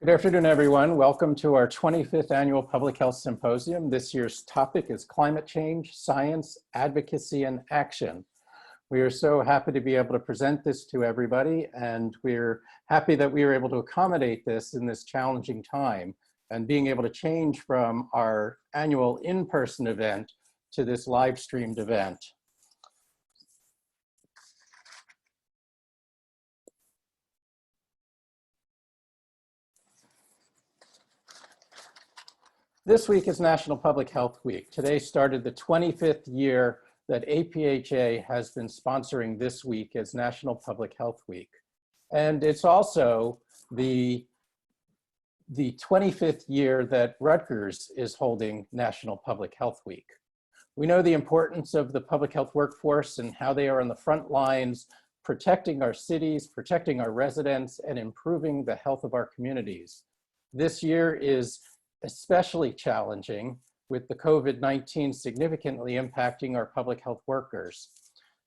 Good afternoon, everyone. Welcome to our 25th Annual Public Health Symposium. This year's topic is Climate Change, Science, Advocacy, and Action. We are so happy to be able to present this to everybody, and we're happy that we were able to accommodate this in this challenging time and being able to change from our annual in-person event to this live-streamed event. This week is National Public Health Week. Today started the 25th year that APHA has been sponsoring this week as National Public Health Week. And it's also the 25th year that Rutgers is holding National Public Health Week. We know the importance of the public health workforce and how they are on the front lines, protecting our cities, protecting our residents, and improving the health of our communities. This year is especially challenging with the COVID-19 significantly impacting our public health workers.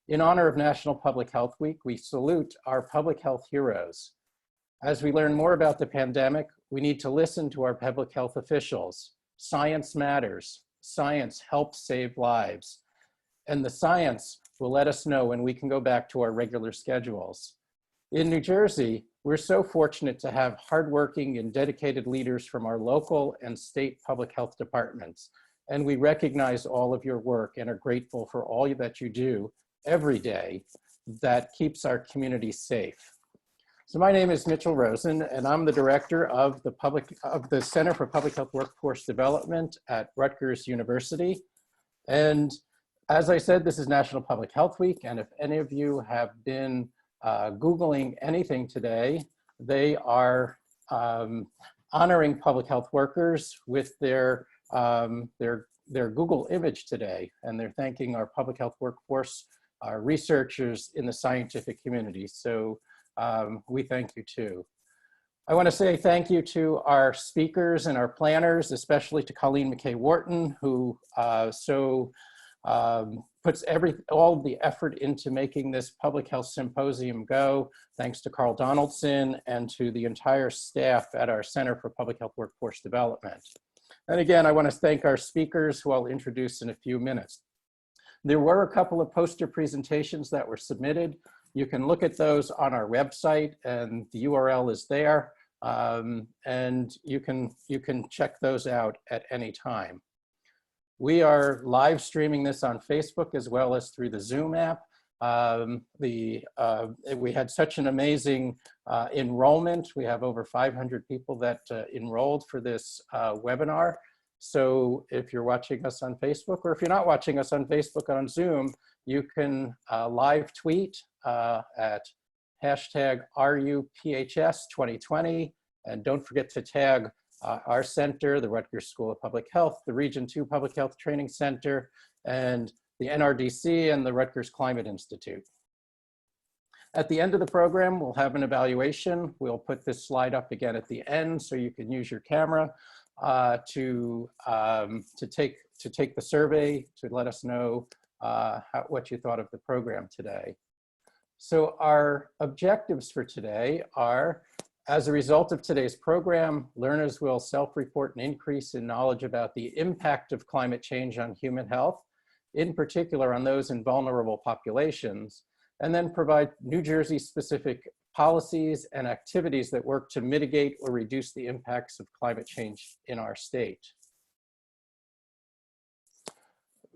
In honor of National Public Health Week, we salute our public health heroes. As we learn more about the pandemic, we need to listen to our public health officials. Science matters. Science helps save lives. And the science will let us know when we can go back to our regular schedules. In New Jersey, we're so fortunate to have hardworking and dedicated leaders from our local and state public health departments. And we recognize all of your work and are grateful for all that you do every day that keeps our community safe. So my name is Mitchell Rosen, and I'm the director of the Center for Public Health Workforce Development at Rutgers University. And as I said, this is National Public Health Week. And if any of you have been Googling anything today, they are honoring public health workers with their Google image today, and they're thanking our public health workforce, our researchers in the scientific community. So we thank you too. I want to say thank you to our speakers and our planners, especially to Colleen McKay-Wharton, who puts all the effort into making this public health symposium go. Thanks to Carl Donaldson and to the entire staff at our Center for Public Health Workforce Development. And again, I want to thank our speakers, who I'll introduce in a few minutes. There were a couple of poster presentations that were submitted. You can look at those on our website, and the URL is there. And you can check those out at any time. We are live streaming this on Facebook as well as through the Zoom app. We had such an amazing enrollment. We have over 500 people that enrolled for this webinar. So if you're watching us on Facebook, or if you're not watching us on Facebook on Zoom, you can live tweet at hashtag RUPHS2020. And don't forget to tag our center, the Rutgers School of Public Health, the Region 2 Public Health Training Center, and the NRDC and the Rutgers Climate Institute. At the end of the program, we'll have an evaluation. We'll put this slide up again at the end so you can use your camera to take the survey to let us know what you thought of the program today. So our objectives for today are: as a result of today's program, learners will self-report an increase in knowledge about the impact of climate change on human health, in particular on those in vulnerable populations, and then provide New Jersey-specific policies and activities that work to mitigate or reduce the impacts of climate change in our state.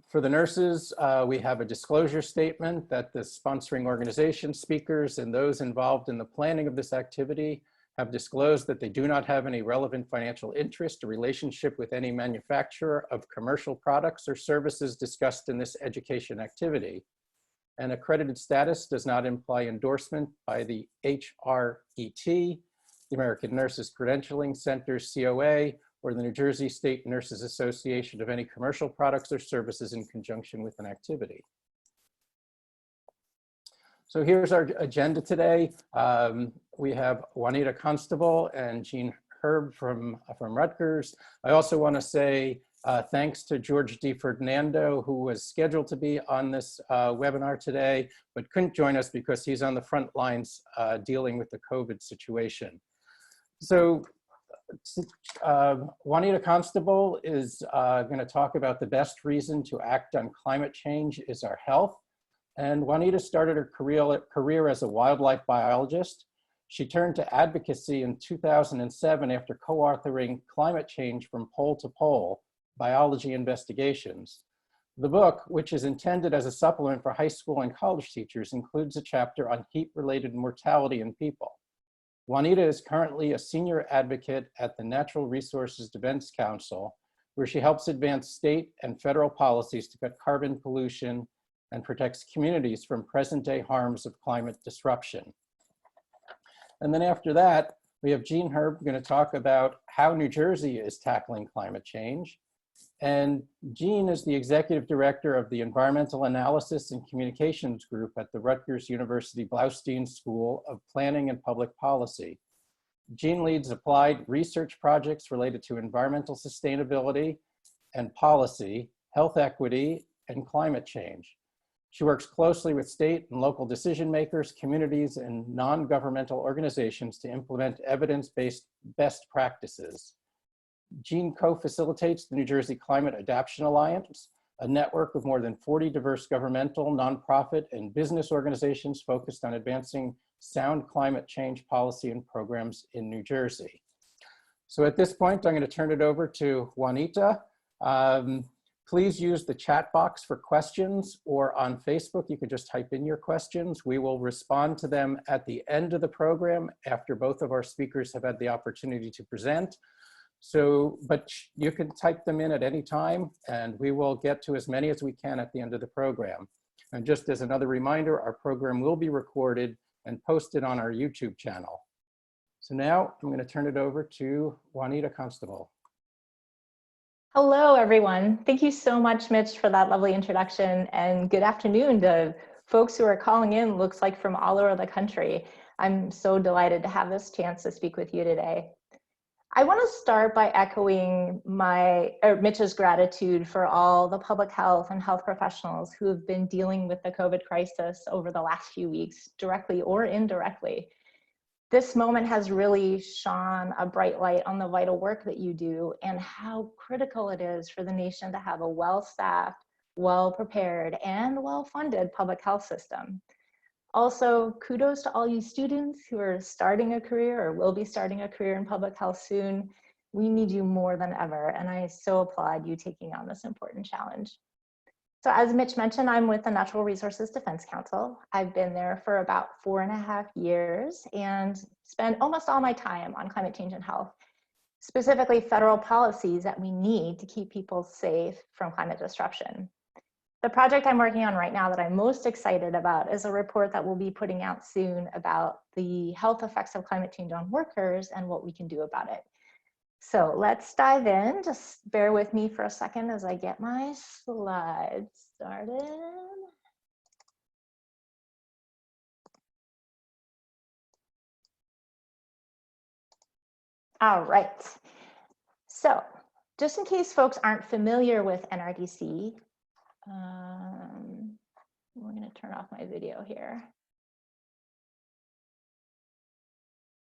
For the nurses, we have a disclosure statement that the sponsoring organization, speakers, and those involved in the planning of this activity have disclosed that they do not have any relevant financial interest or relationship with any manufacturer of commercial products or services discussed in this education activity. And accredited status does not imply endorsement by the HRET, the American Nurses Credentialing Center's COA, or the New Jersey State Nurses Association of any commercial products or services in conjunction with an activity. So here's our agenda today. We have Juanita Constible and Jeanne from Rutgers. I also want to say thanks to George DiFerdinando, who was scheduled to be on this webinar today, but couldn't join us because he's on the front lines dealing with the COVID situation. So Juanita Constible is going to talk about the best reason to act on climate change is our health. And Juanita started her career as a wildlife biologist. She turned to advocacy in 2007 after co-authoring Climate Change from Pole to Pole, Biology Investigations. The book, which is intended as a supplement for high school and college teachers, includes a chapter on heat-related mortality in people. Juanita is currently a senior advocate at the Natural Resources Defense Council, where she helps advance state and federal policies to cut carbon pollution and protects communities from present-day harms of climate disruption. And then after that, we have Jeanne going to talk about how New Jersey is tackling climate change. And Jeanne is the executive director of the Environmental Analysis and Communications Group at the Rutgers University Bloustein School of Planning and Public Policy. Jeanne leads applied research projects related to environmental sustainability and policy, health equity, and climate change. She works closely with state and local decision makers, communities, and non-governmental organizations to implement evidence-based best practices. Jeanne co-facilitates the New Jersey Climate Adaptation Alliance, a network of more than 40 diverse governmental, nonprofit, and business organizations focused on advancing sound climate change policy and programs in New Jersey. So at this point, I'm going to turn it over to Juanita. Please use the chat box for questions, or on Facebook, you can just type in your questions. We will respond to them at the end of the program after both of our speakers have had the opportunity to present. So, but you can type them in at any time, and we will get to as many as we can at the end of the program. And just as another reminder, our program will be recorded and posted on our YouTube channel. So now I'm going to turn it over to Juanita Constible. Hello, everyone. Thank you so much, Mitch, for that lovely introduction, and good afternoon to folks who are calling in, looks like from all over the country. I'm so delighted to have this chance to speak with you today. I want to start by echoing Mitch's gratitude for all the public health and health professionals who have been dealing with the COVID crisis over the last few weeks, directly or indirectly. This moment has really shone a bright light on the vital work that you do and how critical it is for the nation to have a well-staffed, well-prepared, and well-funded public health system. Also, kudos to all you students who are starting a career or will be starting a career in public health soon. We need you more than ever, and I so applaud you taking on this important challenge. So as Mitch mentioned, I'm with the Natural Resources Defense Council. I've been there for about 4.5 years and spend almost all my time on climate change and health, specifically federal policies that we need to keep people safe from climate disruption. The project I'm working on right now that I'm most excited about is a report that we'll be putting out soon about the health effects of climate change on workers and what we can do about it. So let's dive in. Just bear with me for a second as I get my slides started. All right. So just in case folks aren't familiar with NRDC, we're going to turn off my video here.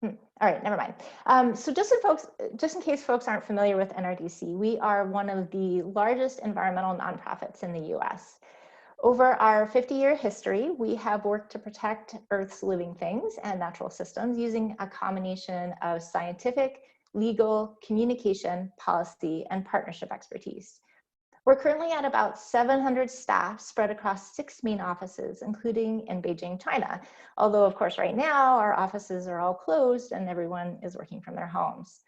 All right, never mind. So just in case folks aren't familiar with NRDC, we are one of the largest environmental nonprofits in the US. Over our 50-year history, we have worked to protect Earth's living things and natural systems using a combination of scientific, legal, communication, policy, and partnership expertise. We're currently at about 700 staff spread across 6 main offices, including in Beijing, China. Although, of course, right now our offices are all closed and everyone is working from their homes.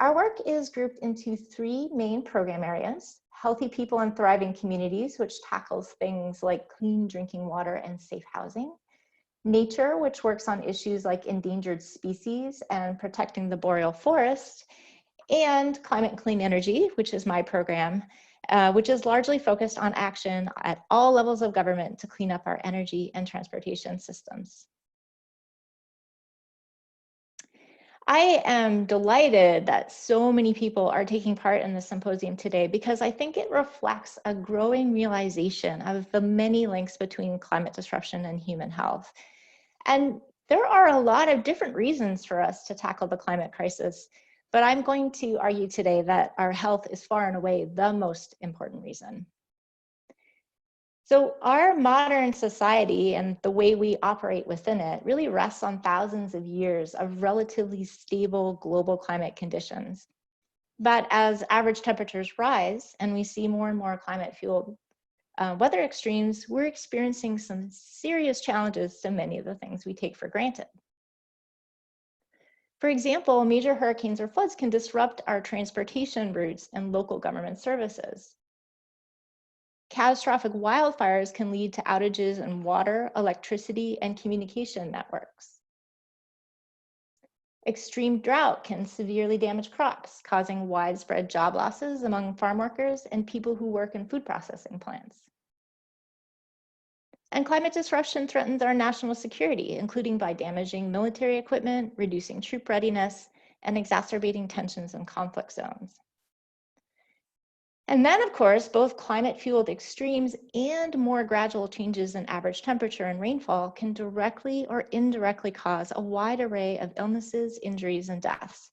Our work is grouped into 3 main program areas: healthy people and thriving communities, which tackles things like clean drinking water and safe housing; nature, which works on issues like endangered species and protecting the boreal forest; and climate and clean energy, which is my program, which is largely focused on action at all levels of government to clean up our energy and transportation systems. I am delighted that so many people are taking part in the symposium today because I think it reflects a growing realization of the many links between climate disruption and human health. And there are a lot of different reasons for us to tackle the climate crisis. but I'm going to argue today that our health is far and away the most important reason. So our modern society and the way we operate within it really rests on thousands of years of relatively stable global climate conditions. But as average temperatures rise and we see more and more climate-fueled weather extremes, we're experiencing some serious challenges to many of the things we take for granted. For example, major hurricanes or floods can disrupt our transportation routes and local government services. Catastrophic wildfires can lead to outages in water, electricity, and communication networks. Extreme drought can severely damage crops, causing widespread job losses among farm workers and people who work in food processing plants. And climate disruption threatens our national security, including by damaging military equipment, reducing troop readiness, and exacerbating tensions in conflict zones. And then, of course, both climate-fueled extremes and more gradual changes in average temperature and rainfall can directly or indirectly cause a wide array of illnesses, injuries, and deaths.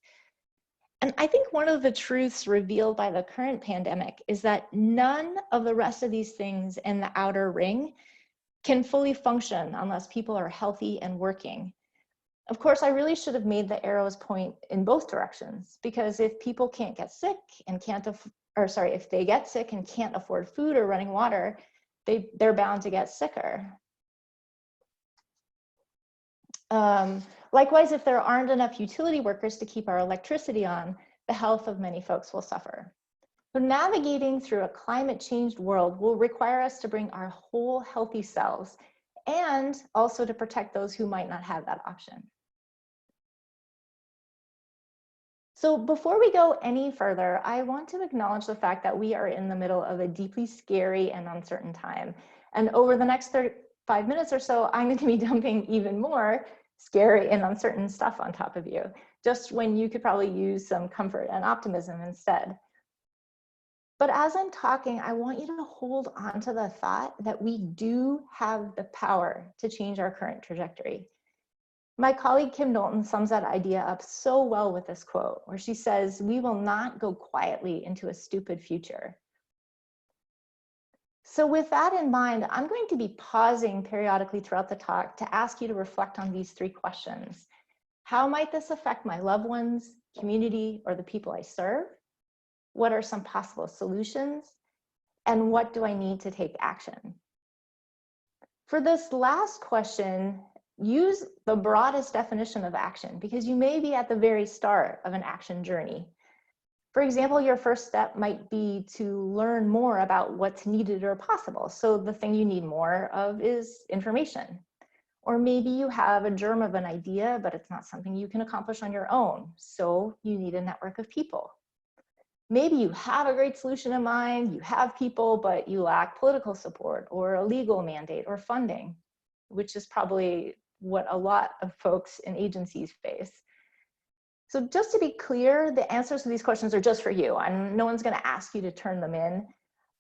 And I think one of the truths revealed by the current pandemic is that none of the rest of these things in the outer ring can fully function unless people are healthy and working. Of course, I really should have made the arrows point in both directions, because if people can't get sick and if they get sick and can't afford food or running water, they're bound to get sicker. Likewise, if there aren't enough utility workers to keep our electricity on, the health of many folks will suffer. So navigating through a climate-changed world will require us to bring our whole healthy selves, and also to protect those who might not have that option. So before we go any further, I want to acknowledge the fact that we are in the middle of a deeply scary and uncertain time. And over the next 35 minutes or so, I'm going to be dumping even more scary and uncertain stuff on top of you, just when you could probably use some comfort and optimism instead. But as I'm talking, I want you to hold on to the thought that we do have the power to change our current trajectory. My colleague Kim Knowlton sums that idea up so well with this quote, where she says, "We will not go quietly into a stupid future." So with that in mind, I'm going to be pausing periodically throughout the talk to ask you to reflect on these three questions. How might this affect my loved ones, community, or the people I serve? What are some possible solutions? And what do I need to take action? For this last question, use the broadest definition of action, because you may be at the very start of an action journey. For example, your first step might be to learn more about what's needed or possible. So the thing you need more of is information. Or maybe you have a germ of an idea, but it's not something you can accomplish on your own. So you need a network of people. Maybe you have a great solution in mind, you have people, but you lack political support or a legal mandate or funding, which is probably what a lot of folks in agencies face. So just to be clear, the answers to these questions are just for you. No one's going to ask you to turn them in,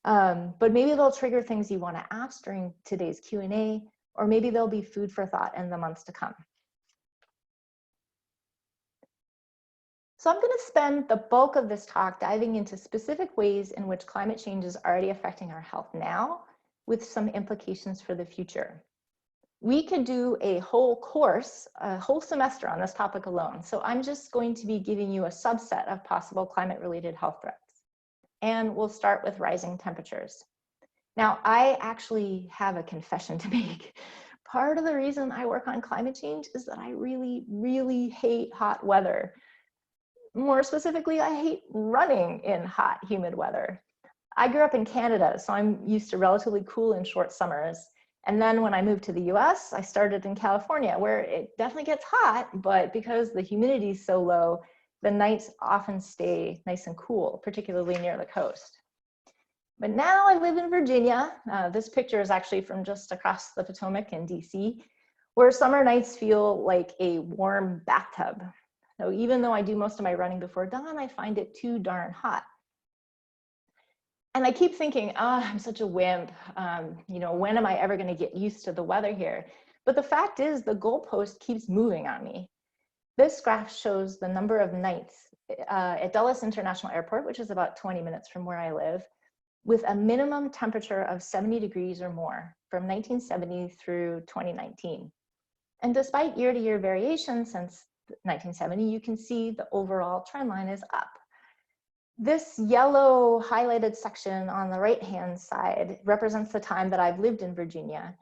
but maybe they'll trigger things you want to ask during today's Q&A, or maybe they'll be food for thought in the months to come. So I'm going to spend the bulk of this talk diving into specific ways in which climate change is already affecting our health now, with some implications for the future. We could do a whole course, a whole semester on this topic alone. So I'm just going to be giving you a subset of possible climate-related health threats. And we'll start with rising temperatures. Now, I actually have a confession to make. Part of the reason I work on climate change is that I really, really hate hot weather. More specifically, I hate running in hot, humid weather. I grew up in Canada, so I'm used to relatively cool and short summers. And then when I moved to the US, I started in California, where it definitely gets hot, but because the humidity is so low, the nights often stay nice and cool, particularly near the coast. But now I live in Virginia. This picture is actually from just across the Potomac in DC, where summer nights feel like a warm bathtub. So even though I do most of my running before dawn, I find it too darn hot. And I keep thinking, I'm such a wimp. When am I ever going to get used to the weather here? But the fact is, the goalpost keeps moving on me. This graph shows the number of nights at Dulles International Airport, which is about 20 minutes from where I live, with a minimum temperature of 70 degrees or more from 1970 through 2019. And despite year-to-year variation since 1970, you can see the overall trend line is up. This yellow highlighted section on the right-hand side represents the time that I've lived in Virginia.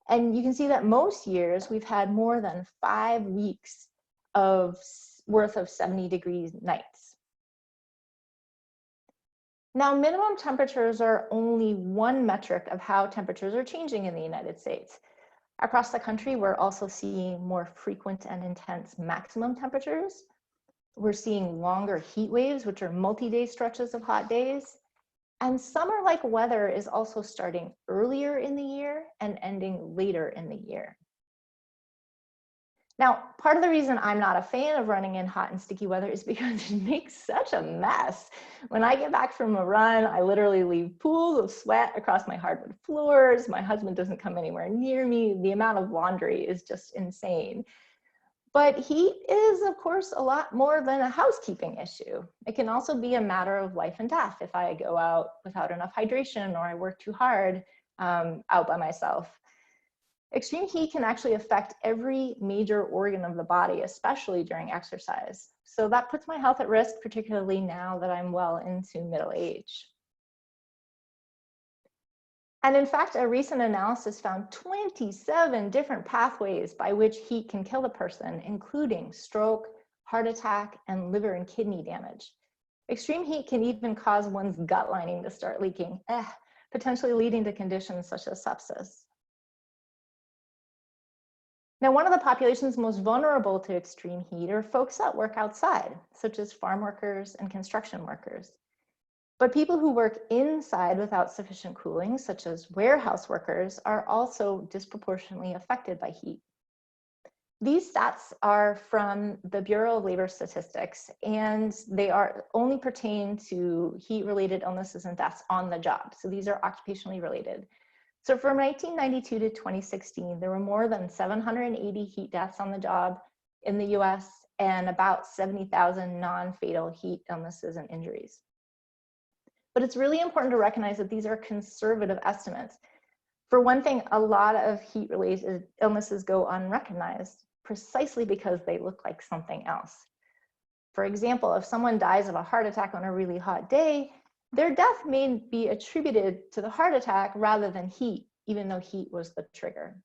And you can see that most years we've had more than 5 weeks worth of 70 degrees nights. Now, minimum temperatures are only one metric of how temperatures are changing in the United States. Across the country, we're also seeing more frequent and intense maximum temperatures. We're seeing longer heat waves, which are multi-day stretches of hot days. And summer-like weather is also starting earlier in the year and ending later in the year. Now, part of the reason I'm not a fan of running in hot and sticky weather is because it makes such a mess. When I get back from a run, I literally leave pools of sweat across my hardwood floors. My husband doesn't come anywhere near me. The amount of laundry is just insane. But heat is, of course, a lot more than a housekeeping issue. It can also be a matter of life and death if I go out without enough hydration or I work too hard out by myself. Extreme heat can actually affect every major organ of the body, especially during exercise. So that puts my health at risk, particularly now that I'm well into middle age. And in fact, a recent analysis found 27 different pathways by which heat can kill a person, including stroke, heart attack, and liver and kidney damage. Extreme heat can even cause one's gut lining to start leaking, potentially leading to conditions such as sepsis. Now, one of the populations most vulnerable to extreme heat are folks that work outside, such as farm workers and construction workers. But people who work inside without sufficient cooling, such as warehouse workers, are also disproportionately affected by heat. These stats are from the Bureau of Labor Statistics, and they only pertain to heat-related illnesses and deaths on the job. So these are occupationally related. So from 1992 to 2016, there were more than 780 heat deaths on the job in the US and about 70,000 non-fatal heat illnesses and injuries. But it's really important to recognize that these are conservative estimates. For one thing, a lot of heat-related illnesses go unrecognized precisely because they look like something else. For example, if someone dies of a heart attack on a really hot day, their death may be attributed to the heart attack rather than heat, even though heat was the trigger.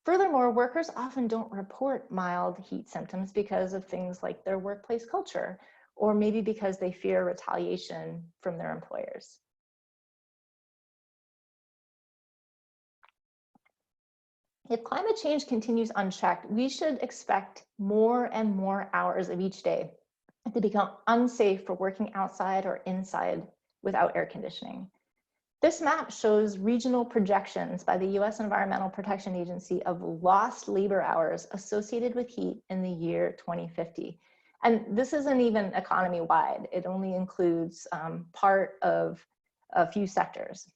Furthermore, workers often don't report mild heat symptoms because of things like their workplace culture, or maybe because they fear retaliation from their employers. If climate change continues unchecked, we should expect more and more hours of each day to become unsafe for working outside or inside without air conditioning. This map shows regional projections by the US Environmental Protection Agency of lost labor hours associated with heat in the year 2050. And this isn't even economy-wide. It only includes part of a few sectors.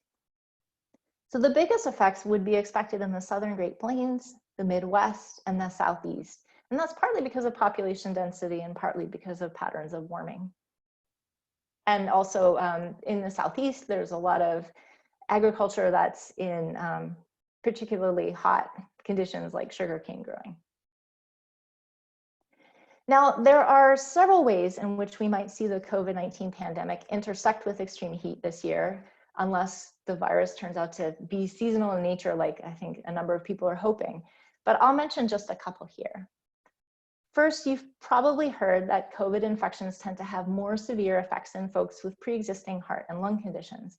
So the biggest effects would be expected in the Southern Great Plains, the Midwest, and the Southeast. And that's partly because of population density and partly because of patterns of warming. And also in the Southeast, there's a lot of agriculture that's in particularly hot conditions like sugarcane growing. Now, there are several ways in which we might see the COVID-19 pandemic intersect with extreme heat this year, unless the virus turns out to be seasonal in nature, like I think a number of people are hoping. But I'll mention just a couple here. First, you've probably heard that COVID infections tend to have more severe effects in folks with pre-existing heart and lung conditions.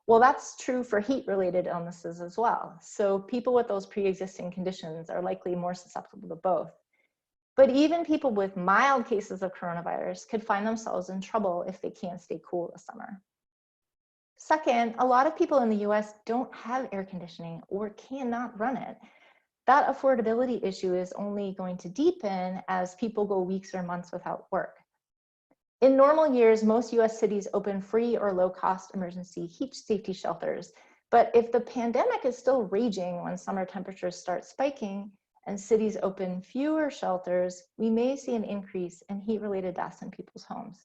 Well, that's true for heat-related illnesses as well. So people with those pre-existing conditions are likely more susceptible to both. But even people with mild cases of coronavirus could find themselves in trouble if they can't stay cool this summer. Second, a lot of people in the US don't have air conditioning or cannot run it. That affordability issue is only going to deepen as people go weeks or months without work. In normal years, most US cities open free or low-cost emergency heat safety shelters. But if the pandemic is still raging when summer temperatures start spiking, and cities open fewer shelters, we may see an increase in heat-related deaths in people's homes.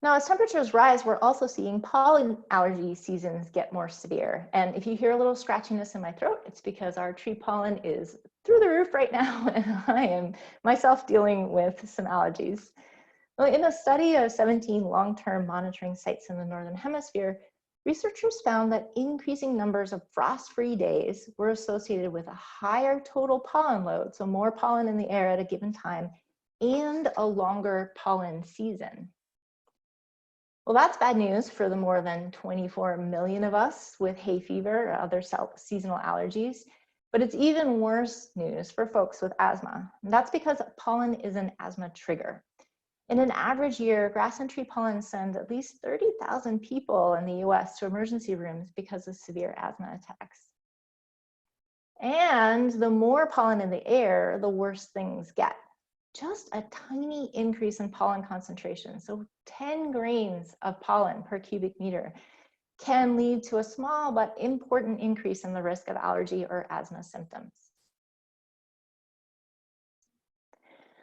Now, as temperatures rise, we're also seeing pollen allergy seasons get more severe. And if you hear a little scratchiness in my throat, it's because our tree pollen is through the roof right now, and I am myself dealing with some allergies. Well, in a study of 17 long-term monitoring sites in the Northern Hemisphere, researchers found that increasing numbers of frost-free days were associated with a higher total pollen load, so more pollen in the air at a given time, and a longer pollen season. Well, that's bad news for the more than 24 million of us with hay fever or other seasonal allergies, but it's even worse news for folks with asthma. And that's because pollen is an asthma trigger. In an average year, grass and tree pollen send at least 30,000 people in the US to emergency rooms because of severe asthma attacks. And the more pollen in the air, the worse things get. Just a tiny increase in pollen concentration, so 10 grains of pollen per cubic meter, can lead to a small but important increase in the risk of allergy or asthma symptoms.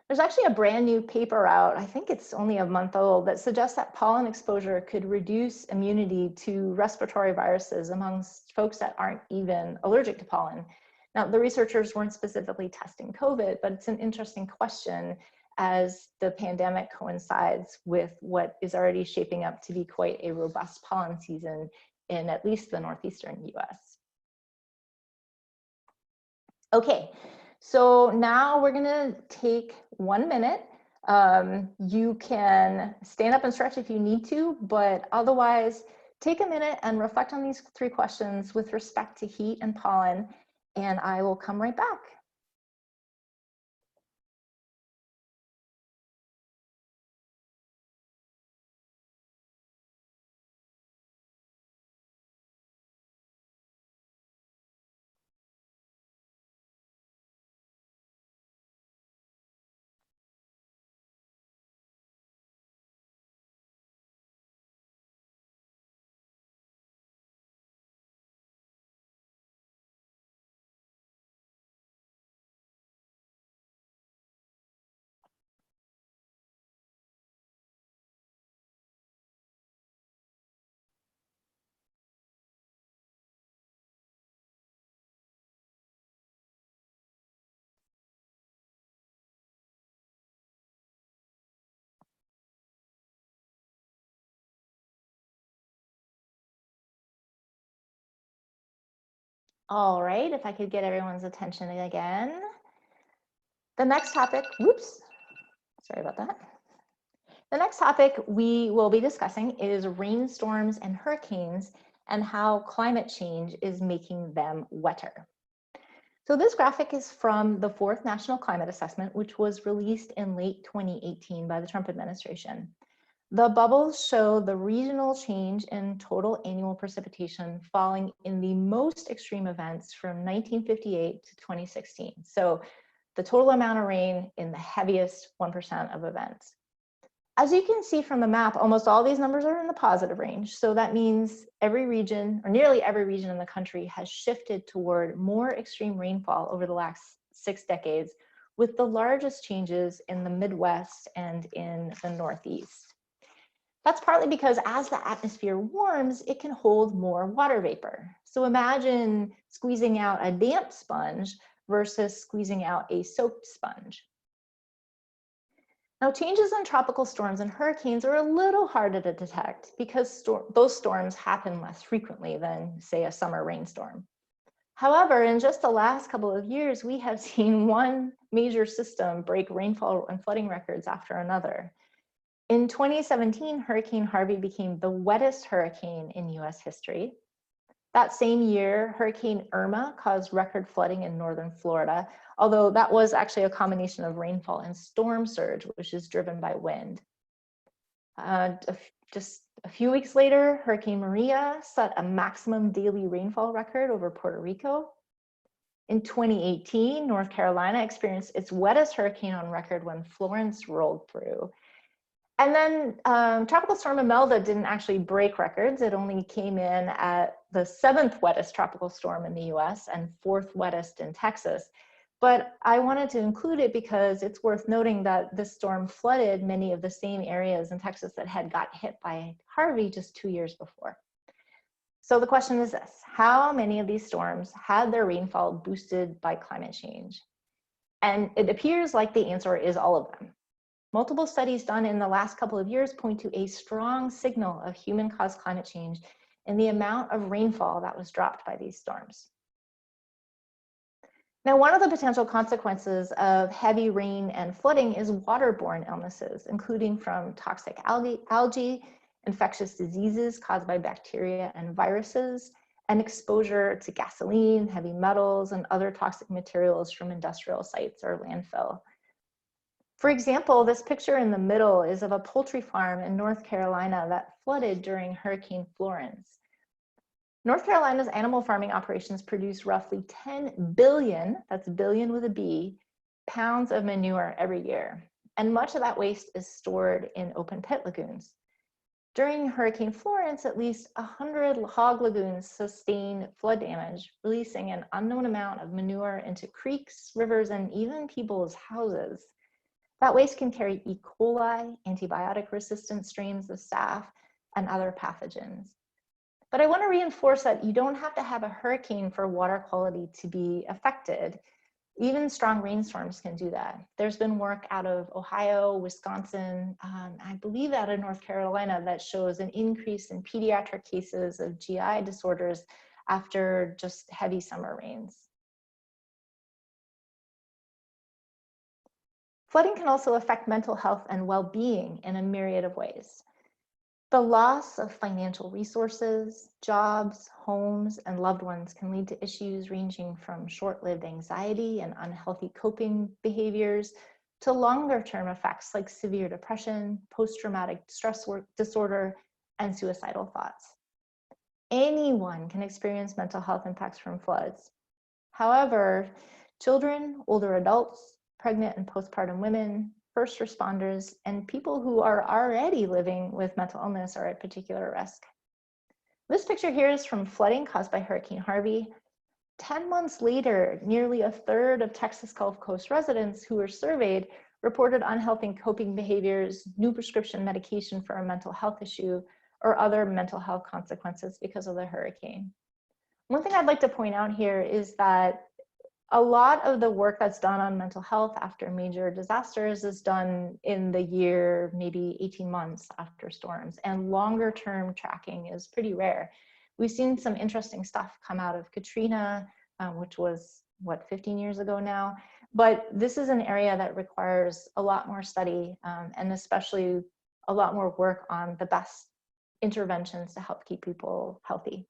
There's actually a brand new paper out, I think it's only a month old, that suggests that pollen exposure could reduce immunity to respiratory viruses amongst folks that aren't even allergic to pollen. Now, the researchers weren't specifically testing COVID, but it's an interesting question as the pandemic coincides with what is already shaping up to be quite a robust pollen season in at least the northeastern US. Okay, so now we're gonna take 1 minute. You can stand up and stretch if you need to, but otherwise take a minute and reflect on these 3 questions with respect to heat and pollen, and I will come right back. All right, if I could get everyone's attention again. The next topic, whoops, sorry about that. The next topic we will be discussing is rainstorms and hurricanes and how climate change is making them wetter. So this graphic is from the 4th National Climate Assessment, which was released in late 2018 by the Trump administration. The bubbles show the regional change in total annual precipitation falling in the most extreme events from 1958 to 2016. So the total amount of rain in the heaviest 1% of events. As you can see from the map, almost all these numbers are in the positive range. So that means every region, or nearly every region in the country, has shifted toward more extreme rainfall over the last 6 decades, with the largest changes in the Midwest and in the Northeast. That's partly because as the atmosphere warms, it can hold more water vapor. So imagine squeezing out a damp sponge versus squeezing out a soaked sponge. Now, changes in tropical storms and hurricanes are a little harder to detect because those storms happen less frequently than, say, a summer rainstorm. However, in just the last couple of years, we have seen one major system break rainfall and flooding records after another. In 2017, Hurricane Harvey became the wettest hurricane in US history. That same year, Hurricane Irma caused record flooding in northern Florida, although that was actually a combination of rainfall and storm surge, which is driven by wind. Just a few weeks later, Hurricane Maria set a maximum daily rainfall record over Puerto Rico. In 2018, North Carolina experienced its wettest hurricane on record when Florence rolled through. And then Tropical Storm Imelda didn't actually break records. It only came in at the 7th wettest tropical storm in the US and 4th wettest in Texas. But I wanted to include it because it's worth noting that this storm flooded many of the same areas in Texas that had got hit by Harvey just 2 years before. So the question is this: how many of these storms had their rainfall boosted by climate change? And it appears like the answer is all of them. Multiple studies done in the last couple of years point to a strong signal of human-caused climate change in the amount of rainfall that was dropped by these storms. Now, one of the potential consequences of heavy rain and flooding is waterborne illnesses, including from toxic algae, infectious diseases caused by bacteria and viruses, and exposure to gasoline, heavy metals, and other toxic materials from industrial sites or landfill. For example, this picture in the middle is of a poultry farm in North Carolina that flooded during Hurricane Florence. North Carolina's animal farming operations produce roughly 10 billion, that's billion with a B, pounds of manure every year. And much of that waste is stored in open pit lagoons. During Hurricane Florence, at least 100 hog lagoons sustained flood damage, releasing an unknown amount of manure into creeks, rivers, and even people's houses. That waste can carry E. coli, antibiotic-resistant strains of staph, and other pathogens. But I want to reinforce that you don't have to have a hurricane for water quality to be affected. Even strong rainstorms can do that. There's been work out of Ohio, Wisconsin, I believe out of North Carolina, that shows an increase in pediatric cases of GI disorders after just heavy summer rains. Flooding can also affect mental health and well-being in a myriad of ways. The loss of financial resources, jobs, homes, and loved ones can lead to issues ranging from short-lived anxiety and unhealthy coping behaviors to longer-term effects like severe depression, post-traumatic stress disorder, and suicidal thoughts. Anyone can experience mental health impacts from floods. However, children, older adults, pregnant and postpartum women, first responders, and people who are already living with mental illness are at particular risk. This picture here is from flooding caused by Hurricane Harvey. 10 months later, nearly a third of Texas Gulf Coast residents who were surveyed reported unhealthy coping behaviors, new prescription medication for a mental health issue, or other mental health consequences because of the hurricane. One thing I'd like to point out here is that a lot of the work that's done on mental health after major disasters is done in the year, maybe 18 months after storms, and longer term tracking is pretty rare. We've seen some interesting stuff come out of Katrina, which was, what, 15 years ago now? But this is an area that requires a lot more study and especially a lot more work on the best interventions to help keep people healthy.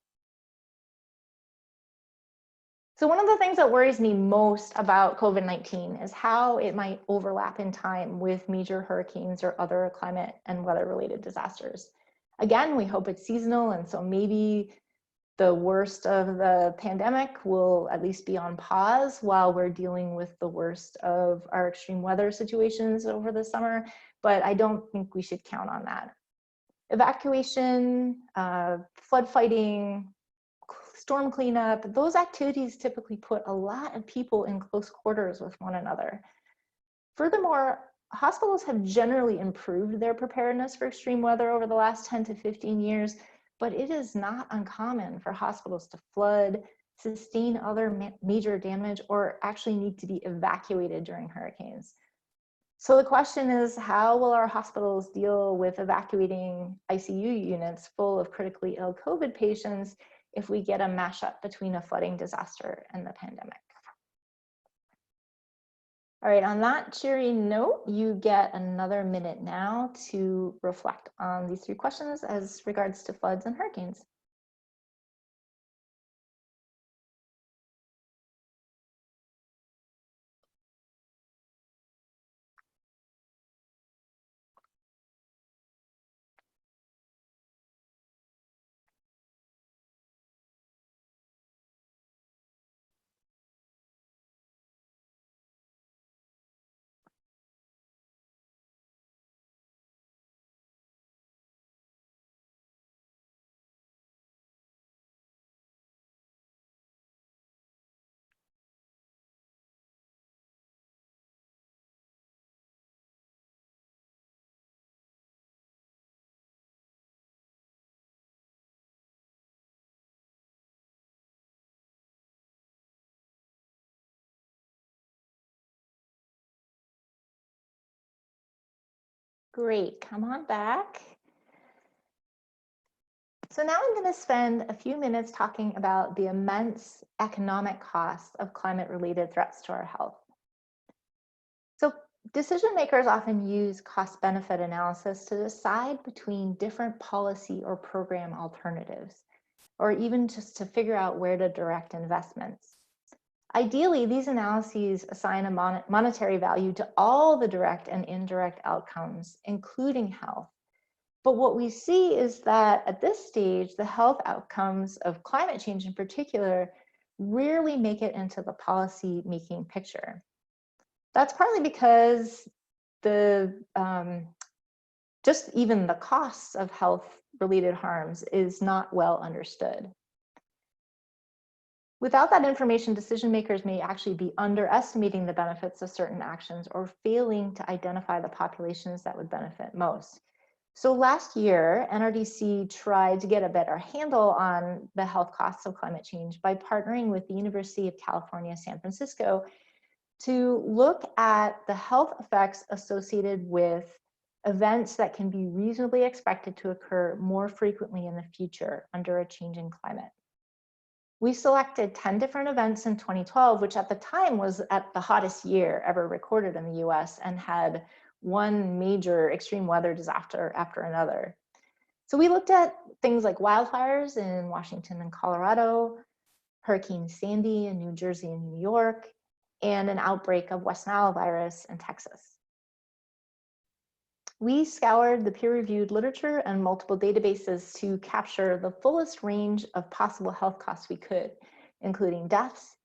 So one of the things that worries me most about COVID-19 is how it might overlap in time with major hurricanes or other climate and weather-related disasters. Again, we hope it's seasonal, and so maybe the worst of the pandemic will at least be on pause while we're dealing with the worst of our extreme weather situations over the summer, but I don't think we should count on that. Evacuation, flood fighting, storm cleanup, those activities typically put a lot of people in close quarters with one another. Furthermore, hospitals have generally improved their preparedness for extreme weather over the last 10 to 15 years, but it is not uncommon for hospitals to flood, sustain other major damage, or actually need to be evacuated during hurricanes. So the question is, how will our hospitals deal with evacuating ICU units full of critically ill COVID patients if we get a mashup between a flooding disaster and the pandemic? All right, on that cheery note, you get another minute now to reflect on these three questions as regards to floods and hurricanes. Great, come on back. So now I'm going to spend a few minutes talking about the immense economic costs of climate-related threats to our health. So decision makers often use cost-benefit analysis to decide between different policy or program alternatives, or even just to figure out where to direct investments. Ideally, these analyses assign a monetary value to all the direct and indirect outcomes, including health. But what we see is that at this stage, the health outcomes of climate change in particular rarely make it into the policy making picture. That's partly because just even the costs of health-related harms is not well understood. Without that information, decision makers may actually be underestimating the benefits of certain actions or failing to identify the populations that would benefit most. So last year, NRDC tried to get a better handle on the health costs of climate change by partnering with the University of California, San Francisco, to look at the health effects associated with events that can be reasonably expected to occur more frequently in the future under a changing climate. We selected 10 different events in 2012, which at the time was at the hottest year ever recorded in the US and had one major extreme weather disaster after another. So we looked at things like wildfires in Washington and Colorado, Hurricane Sandy in New Jersey and New York, and an outbreak of West Nile virus in Texas. We scoured the peer-reviewed literature and multiple databases to capture the fullest range of possible health costs we could, including deaths,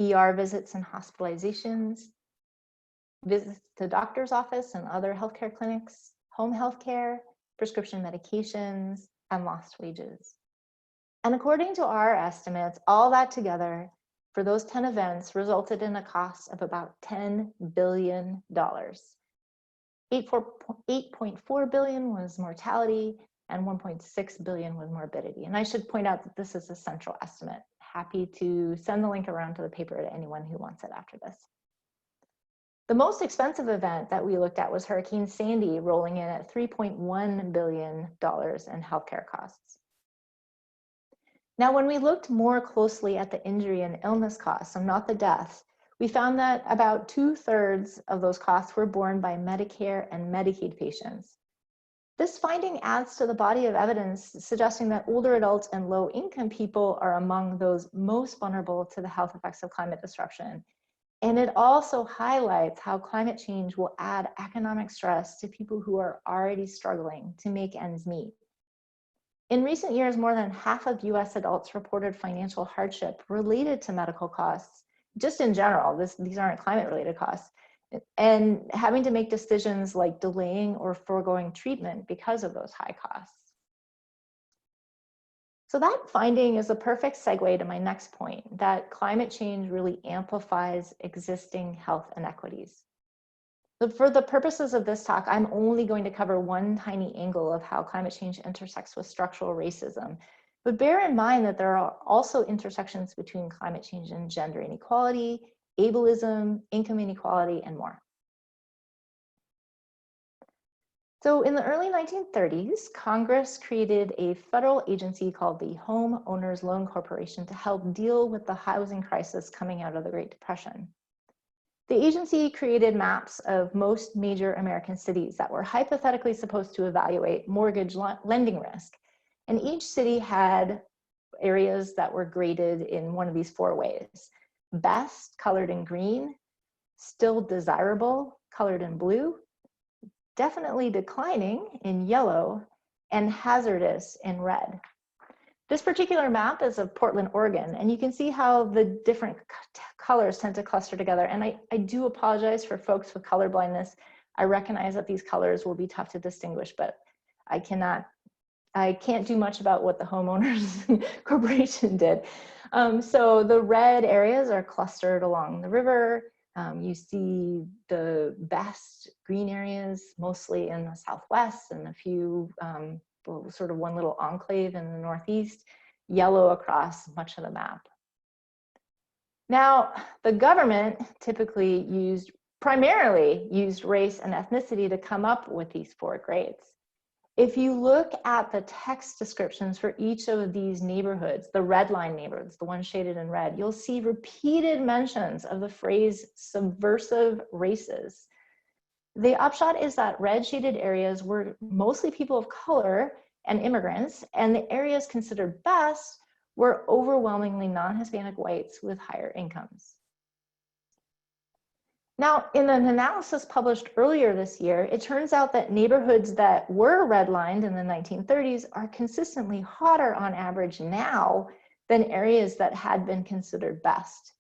ER visits and hospitalizations, visits to doctor's office and other healthcare clinics, home healthcare, prescription medications, and lost wages. And according to our estimates, all that together for those 10 events resulted in a cost of about $10 billion. 8.4 billion was mortality and 1.6 billion was morbidity. And I should point out that this is a central estimate. Happy to send the link around to the paper to anyone who wants it after this. The most expensive event that we looked at was Hurricane Sandy, rolling in at $3.1 billion in healthcare costs. Now, when we looked more closely at the injury and illness costs, so not the deaths, we found that about 2/3 of those costs were borne by Medicare and Medicaid patients. This finding adds to the body of evidence suggesting that older adults and low-income people are among those most vulnerable to the health effects of climate disruption. And it also highlights how climate change will add economic stress to people who are already struggling to make ends meet. In recent years, more than half of US adults reported financial hardship related to medical costs. Just in general, these aren't climate-related costs, and having to make decisions like delaying or foregoing treatment because of those high costs. So that finding is a perfect segue to my next point, that climate change really amplifies existing health inequities. So for the purposes of this talk, I'm only going to cover one tiny angle of how climate change intersects with structural racism. But bear in mind that there are also intersections between climate change and gender inequality, ableism, income inequality, and more. So in the early 1930s, Congress created a federal agency called the Home Owners Loan Corporation to help deal with the housing crisis coming out of the Great Depression. The agency created maps of most major American cities that were hypothetically supposed to evaluate mortgage lending risk. And each city had areas that were graded in one of these 4 ways. Best, colored in green, still desirable, colored in blue, definitely declining in yellow, and hazardous in red. This particular map is of Portland, Oregon, and you can see how the different colors tend to cluster together. And I do apologize for folks with color blindness. I recognize that these colors will be tough to distinguish, but I can't do much about what the homeowners corporation did. So the red areas are clustered along the river. You see the best green areas mostly in the southwest and a few sort of one little enclave in the northeast, yellow across much of the map. Now, the government typically used primarily used race and ethnicity to come up with these 4 grades. If you look at the text descriptions for each of these neighborhoods, the red line neighborhoods, the ones shaded in red, you'll see repeated mentions of the phrase subversive races. The upshot is that red shaded areas were mostly people of color and immigrants, and the areas considered best were overwhelmingly non-Hispanic whites with higher incomes. Now, in an analysis published earlier this year, it turns out that neighborhoods that were redlined in the 1930s are consistently hotter on average now than areas that had been considered best.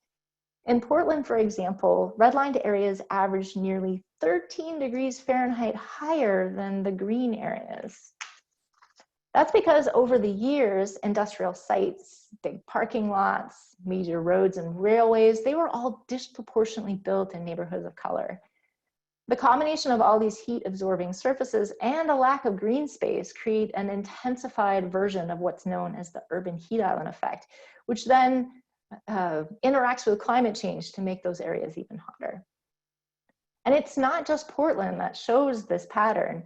In Portland, for example, redlined areas averaged nearly 13 degrees Fahrenheit higher than the green areas. That's because over the years, industrial sites, big parking lots, major roads and railways, they were all disproportionately built in neighborhoods of color. The combination of all these heat absorbing surfaces and a lack of green space create an intensified version of what's known as the urban heat island effect, which then interacts with climate change to make those areas even hotter. And it's not just Portland that shows this pattern.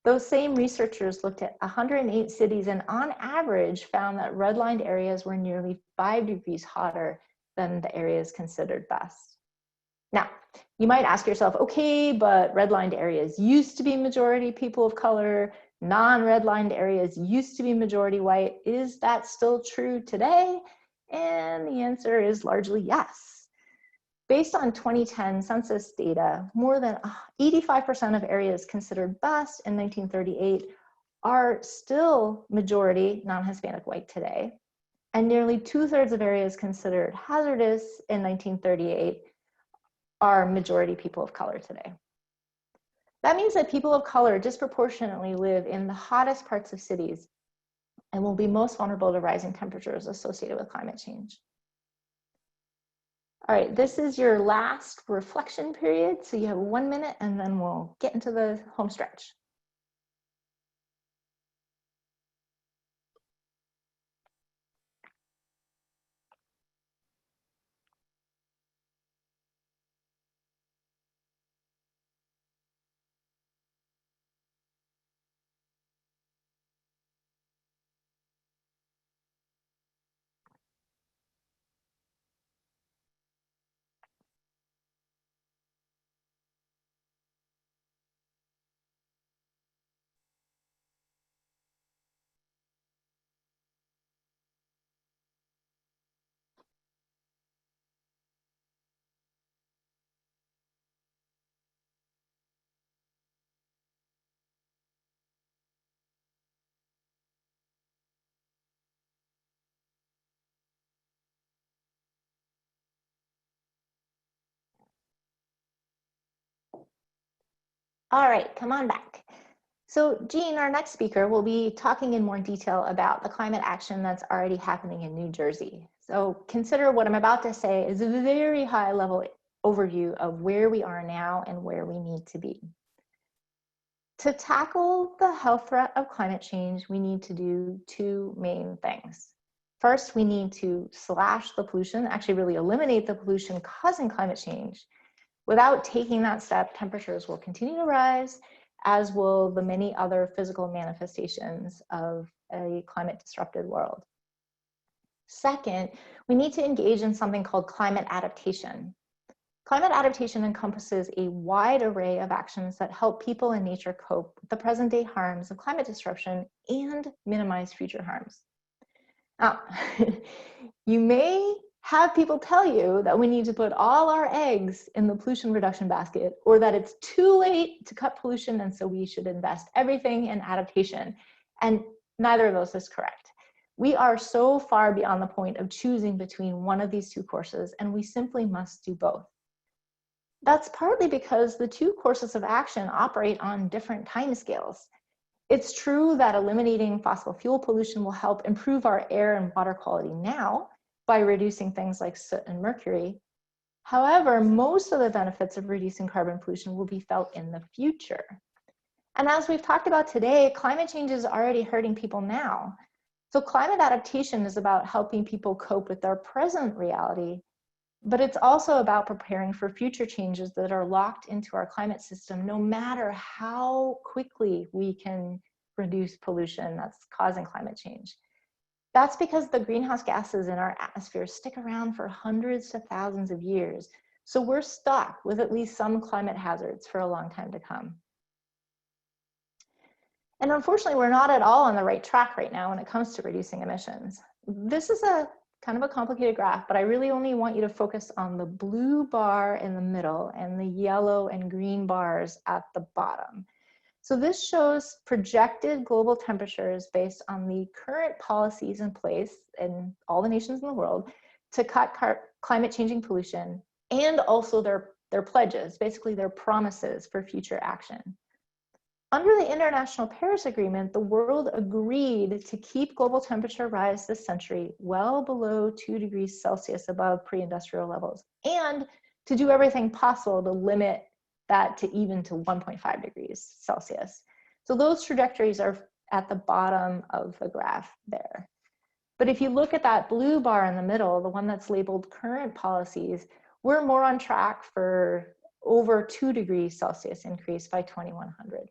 Those same researchers looked at 108 cities and on average found that redlined areas were nearly 5 degrees hotter than the areas considered best. Now, you might ask yourself, okay, but redlined areas used to be majority people of color, non-redlined areas used to be majority white. Is that still true today? And the answer is largely yes. Based on 2010 census data, more than 85% of areas considered best in 1938 are still majority non-Hispanic white today. And nearly 2/3 of areas considered hazardous in 1938 are majority people of color today. That means that people of color disproportionately live in the hottest parts of cities and will be most vulnerable to rising temperatures associated with climate change. All right, this is your last reflection period. So you have 1 minute and then we'll get into the home stretch. All right, come on back. So Jeanne, our next speaker, will be talking in more detail about the climate action that's already happening in New Jersey. So consider what I'm about to say is a very high level overview of where we are now and where we need to be. To tackle the health threat of climate change, we need to do 2 main things. First, we need to slash the pollution, actually really eliminate the pollution causing climate change. Without taking that step, temperatures will continue to rise, as will the many other physical manifestations of a climate disrupted world. Second, we need to engage in something called climate adaptation. Climate adaptation encompasses a wide array of actions that help people and nature cope with the present day harms of climate disruption and minimize future harms. Now, you may have people tell you that we need to put all our eggs in the pollution reduction basket, or that it's too late to cut pollution and so we should invest everything in adaptation. And neither of those is correct. We are so far beyond the point of choosing between one of these 2 courses, and we simply must do both. That's partly because the 2 courses of action operate on different timescales. It's true that eliminating fossil fuel pollution will help improve our air and water quality now by reducing things like soot and mercury. However, most of the benefits of reducing carbon pollution will be felt in the future. And as we've talked about today, climate change is already hurting people now. So climate adaptation is about helping people cope with their present reality But it's also about preparing for future changes that are locked into our climate system, no matter how quickly we can reduce pollution that's causing climate change. That's because the greenhouse gases in our atmosphere stick around for hundreds to thousands of years. So we're stuck with at least some climate hazards for a long time to come. And unfortunately, we're not at all on the right track right now when it comes to reducing emissions. This is a kind of a complicated graph, but I really only want you to focus on the blue bar in the middle and the yellow and green bars at the bottom. So this shows projected global temperatures based on the current policies in place in all the nations in the world to cut climate changing pollution, and also their pledges, basically their promises for future action. Under the International Paris Agreement, the world agreed to keep global temperature rise this century well below 2 degrees Celsius above pre-industrial levels, and to do everything possible to limit that to even to 1.5 degrees Celsius. So those trajectories are at the bottom of the graph there. But if you look at that blue bar in the middle, the one that's labeled current policies, we're more on track for over 2 degrees Celsius increase by 2100.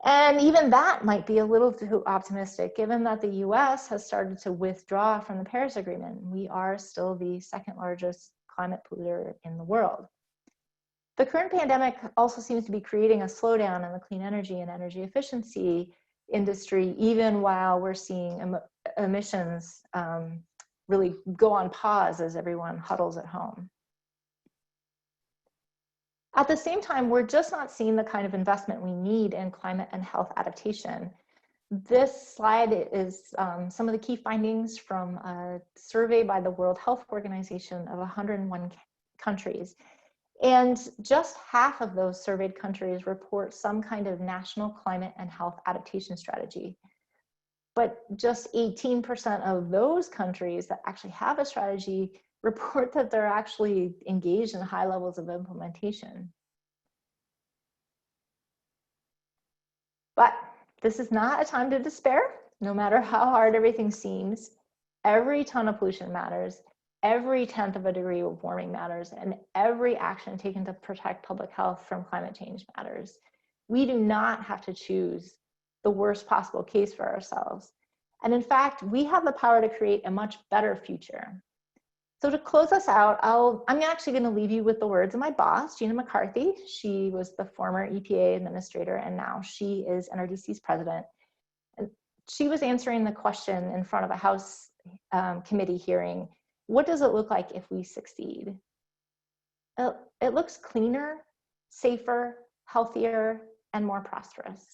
And even that might be a little too optimistic, given that the US has started to withdraw from the Paris Agreement. We are still the second largest climate polluter in the world. The current pandemic also seems to be creating a slowdown in the clean energy and energy efficiency industry, even while we're seeing emissions really go on pause as everyone huddles at home. At the same time, we're just not seeing the kind of investment we need in climate and health adaptation. This slide is some of the key findings from a survey by the World Health Organization of 101 countries. And just half of those surveyed countries report some kind of national climate and health adaptation strategy. But just 18% of those countries that actually have a strategy report that they're actually engaged in high levels of implementation. But this is not a time to despair. No matter how hard everything seems, every ton of pollution matters, every 1/10 of a degree of warming matters, and every action taken to protect public health from climate change matters. We do not have to choose the worst possible case for ourselves. And in fact, we have the power to create a much better future. So to close us out, I'm actually going to leave you with the words of my boss, Jeanne McCarthy. She was the former EPA administrator, and now she is NRDC's president. And she was answering the question in front of a House committee hearing, what does it look like if we succeed? It looks cleaner, safer, healthier, and more prosperous.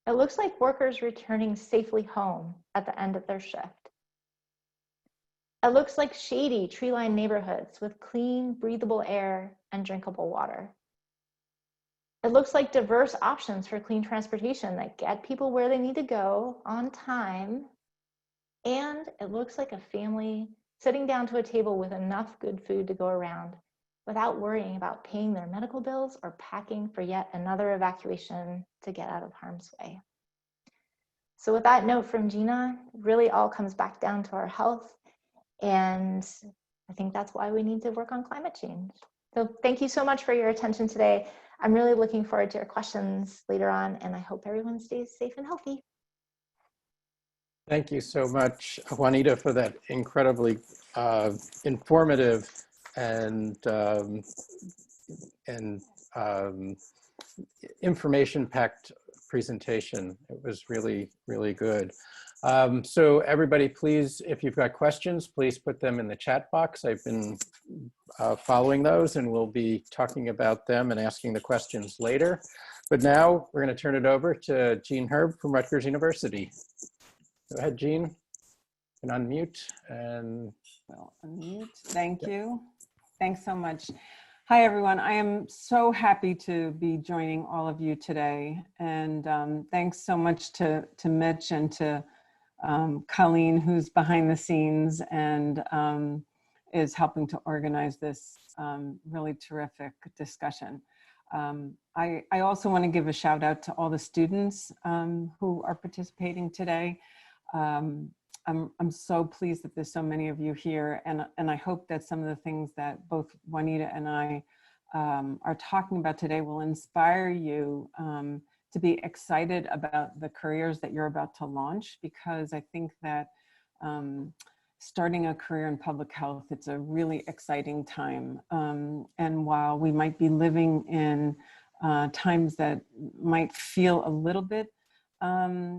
It looks like workers returning safely home at the end of their shift. It looks like shady, tree-lined neighborhoods with clean, breathable air and drinkable water. It looks like diverse options for clean transportation that get people where they need to go on time. And it looks like a family sitting down to a table with enough good food to go around without worrying about paying their medical bills or packing for yet another evacuation to get out of harm's way. So with that note from Jeanne, really all comes back down to our health. And I think that's why we need to work on climate change. So thank you so much for your attention today. I'm really looking forward to your questions later on, and I hope everyone stays safe and healthy. Thank you so much, Juanita, for that incredibly informative and information-packed presentation. It was really, really good. So everybody, please, if you've got questions, please put them in the chat box. I've been following those, and we'll be talking about them and asking the questions later. But now we're going to turn it over to Jeanne Herb from Rutgers University. Go ahead, Jeanne. You can unmute and... Well, unmute. Thank you. Thanks so much. Hi, everyone. I am so happy to be joining all of you today. And thanks so much to Mitch and to Colleen, who's behind the scenes and is helping to organize this really terrific discussion. I also want to give a shout out to all the students who are participating today. I'm so pleased that there's so many of you here, and I hope that some of the things that both Juanita and I are talking about today will inspire you to be excited about the careers that you're about to launch, because I think that starting a career in public health, it's a really exciting time. And while we might be living in times that might feel a little bit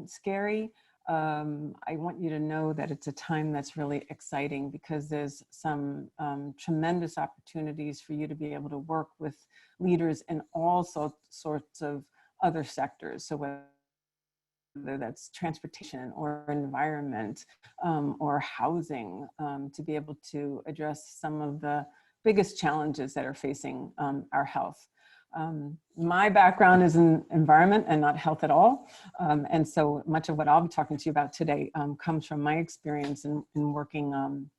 scary, I want you to know that it's a time that's really exciting, because there's some tremendous opportunities for you to be able to work with leaders in all sorts of other sectors. So whether that's transportation or environment or housing, to be able to address some of the biggest challenges that are facing our health. My background is in environment and not health at all. And so much of what I'll be talking to you about today comes from my experience in working on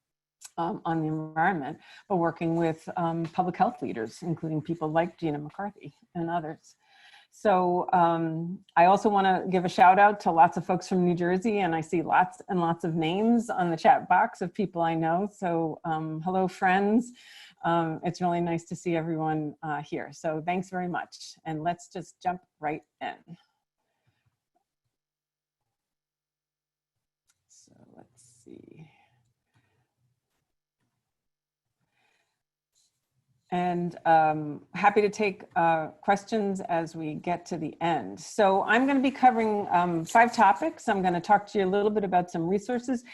the environment, but working with public health leaders, including people like Jeanne McCarthy and others. So I also want to give a shout out to lots of folks from New Jersey, and I see lots and lots of names on the chat box of people I know. So hello, friends. It's really nice to see everyone here. So thanks very much. And let's just jump right in. So let's see. And happy to take questions as we get to the end. So I'm going to be covering 5 topics. I'm going to talk to you a little bit about some resources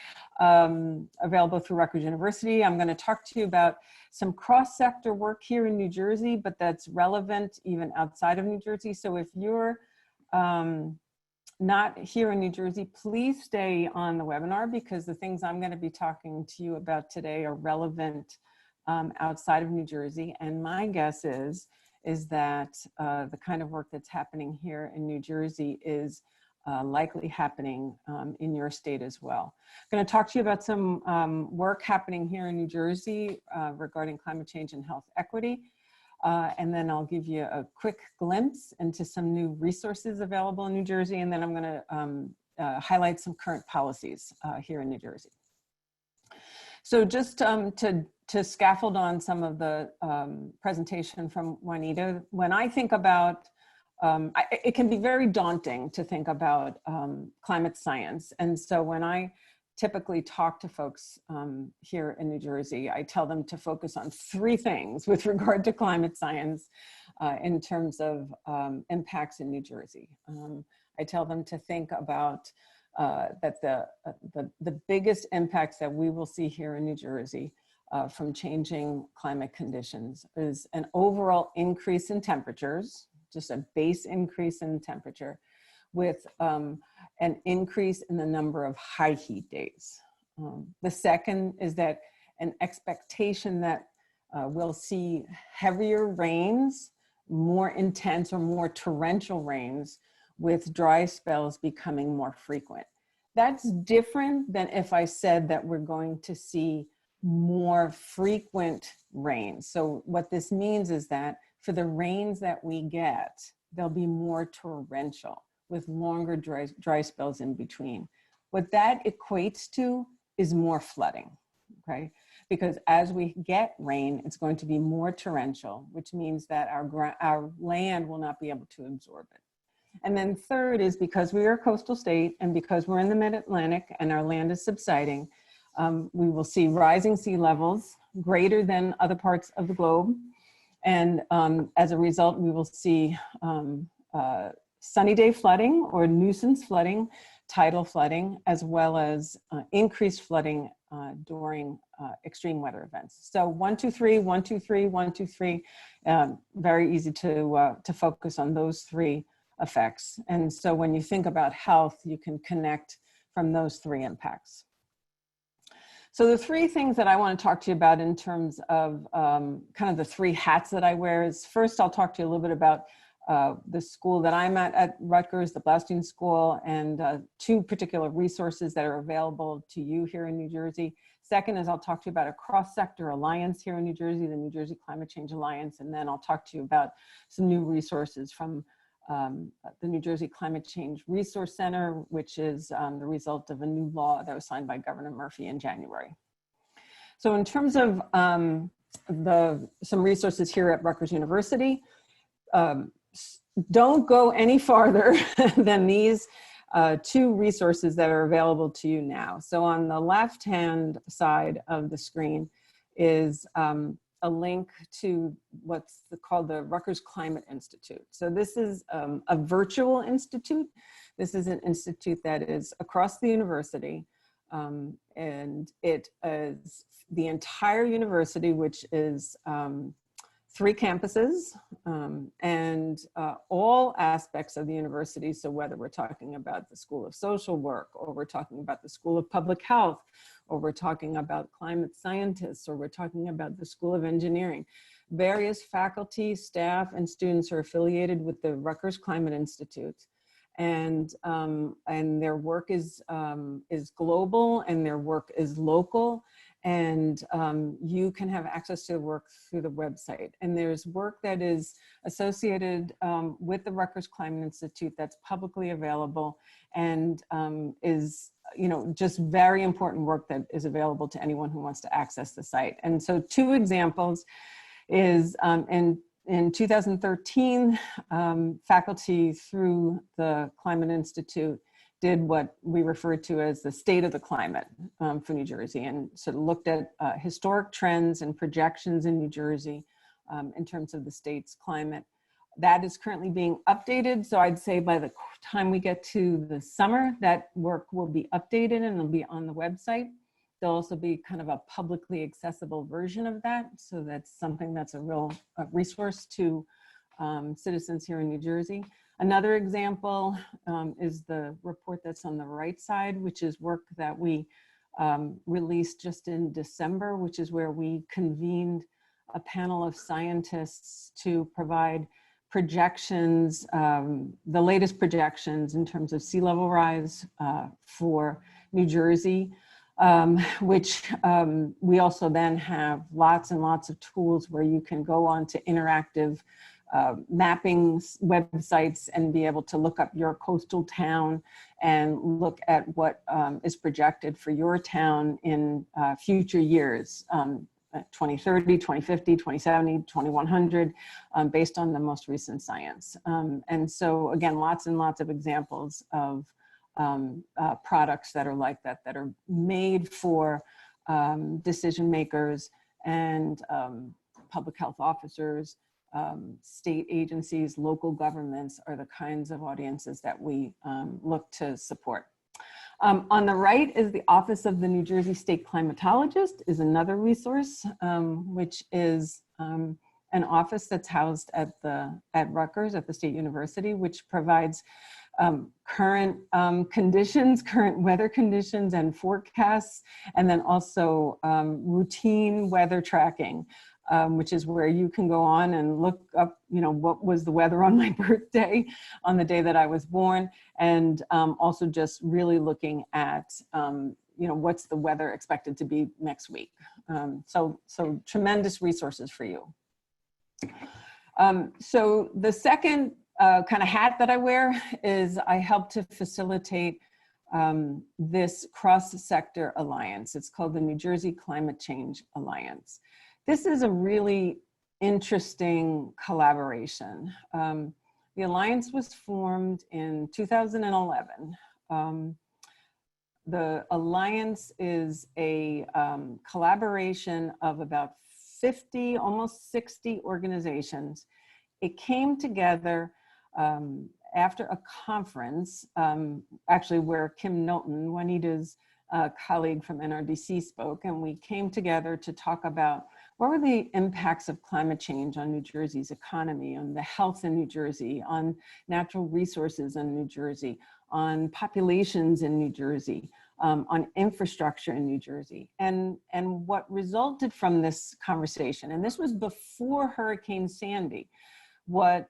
available through Rutgers University. I'm going to talk to you about some cross-sector work here in New Jersey, but that's relevant even outside of New Jersey. So if you're not here in New Jersey, please stay on the webinar, because the things I'm going to be talking to you about today are relevant outside of New Jersey. And my guess is that the kind of work that's happening here in New Jersey is likely happening in your state as well. I'm going to talk to you about some work happening here in New Jersey regarding climate change and health equity. And then I'll give you a quick glimpse into some new resources available in New Jersey. And then I'm going to highlight some current policies here in New Jersey. So just to scaffold on some of the presentation from Juanita, when I think about, it can be very daunting to think about climate science. And so when I typically talk to folks here in New Jersey, I tell them to focus on 3 things with regard to climate science in terms of impacts in New Jersey. I tell them to think about that the biggest impacts that we will see here in New Jersey from changing climate conditions is an overall increase in temperatures, just a base increase in temperature, with an increase in the number of high heat days. The second is that an expectation that we'll see heavier rains, more intense or more torrential rains, with dry spells becoming more frequent. That's different than if I said that we're going to see more frequent rains. So what this means is that for the rains that we get, they'll be more torrential with longer dry spells in between. What that equates to is more flooding, okay? Because as we get rain, it's going to be more torrential, which means that our land will not be able to absorb it. And then third is, because we are a coastal state and because we're in the mid-Atlantic and our land is subsiding, we will see rising sea levels greater than other parts of the globe. And as a result, we will see sunny day flooding or nuisance flooding, tidal flooding, as well as increased flooding during extreme weather events. So 1, 2, 3, 1, 2, 3, 1, 2, 3, very easy to focus on those 3 effects. And so when you think about health, you can connect from those 3 impacts. So the 3 things that I want to talk to you about in terms of kind of the 3 hats that I wear is, first, I'll talk to you a little bit about the school that I'm at Rutgers, the Bloustein School, and 2 particular resources that are available to you here in New Jersey. Second is I'll talk to you about a cross-sector alliance here in New Jersey, the New Jersey Climate Change Alliance, and then I'll talk to you about some new resources from the New Jersey Climate Change Resource Center, which is the result of a new law that was signed by Governor Murphy in January. So in terms of some resources here at Rutgers University, don't go any farther than these two resources that are available to you now. So on the left-hand side of the screen is a link to what's called the Rutgers Climate Institute. So this is a virtual institute. This is an institute that is across the university, and it is the entire university, which is 3 campuses, and all aspects of the university. So whether we're talking about the School of Social Work, or we're talking about the School of Public Health, or we're talking about climate scientists, or we're talking about the School of Engineering, various faculty, staff, and students are affiliated with the Rutgers Climate Institute. And their work is global, and their work is local. And you can have access to the work through the website. And there's work that is associated with the Rutgers Climate Institute that's publicly available, and is, you know, just very important work that is available to anyone who wants to access the site. And so 2 examples is in 2013, faculty through the Climate Institute did what we refer to as the state of the climate for New Jersey, and sort of looked at historic trends and projections in New Jersey in terms of the state's climate. That is currently being updated. So I'd say by the time we get to the summer, that work will be updated and it'll be on the website. There'll also be kind of a publicly accessible version of that. So that's something that's a real resource to citizens here in New Jersey. Another example is the report that's on the right side, which is work that we released just in December, which is where we convened a panel of scientists to provide projections, the latest projections in terms of sea level rise for New Jersey, which we also then have lots and lots of tools where you can go on to interactive mapping websites and be able to look up your coastal town and look at what is projected for your town in future years, 2030, 2050, 2070, 2100, based on the most recent science. And so again, lots and lots of examples of products that are like that, that are made for decision makers and public health officers, state agencies, local governments are the kinds of audiences that we look to support. On the right is the Office of the New Jersey State Climatologist, is another resource, which is an office that's housed at Rutgers, at the State University, which provides current conditions, current weather conditions and forecasts, and then also routine weather tracking, which is where you can go on and look up, you know, what was the weather on my birthday, on the day that I was born, and also just really looking at, you know, what's the weather expected to be next week. So tremendous resources for you. So the second kind of hat that I wear is I help to facilitate this cross-sector alliance. It's called the New Jersey Climate Change Alliance. This is a really interesting collaboration. The alliance was formed in 2011. The alliance is a collaboration of about 50, almost 60 organizations. It came together after a conference, actually where Kim Knowlton, Juanita's colleague from NRDC, spoke, and we came together to talk about what were the impacts of climate change on New Jersey's economy, on the health in New Jersey, on natural resources in New Jersey, on populations in New Jersey, on infrastructure in New Jersey. And what resulted from this conversation, and this was before Hurricane Sandy, what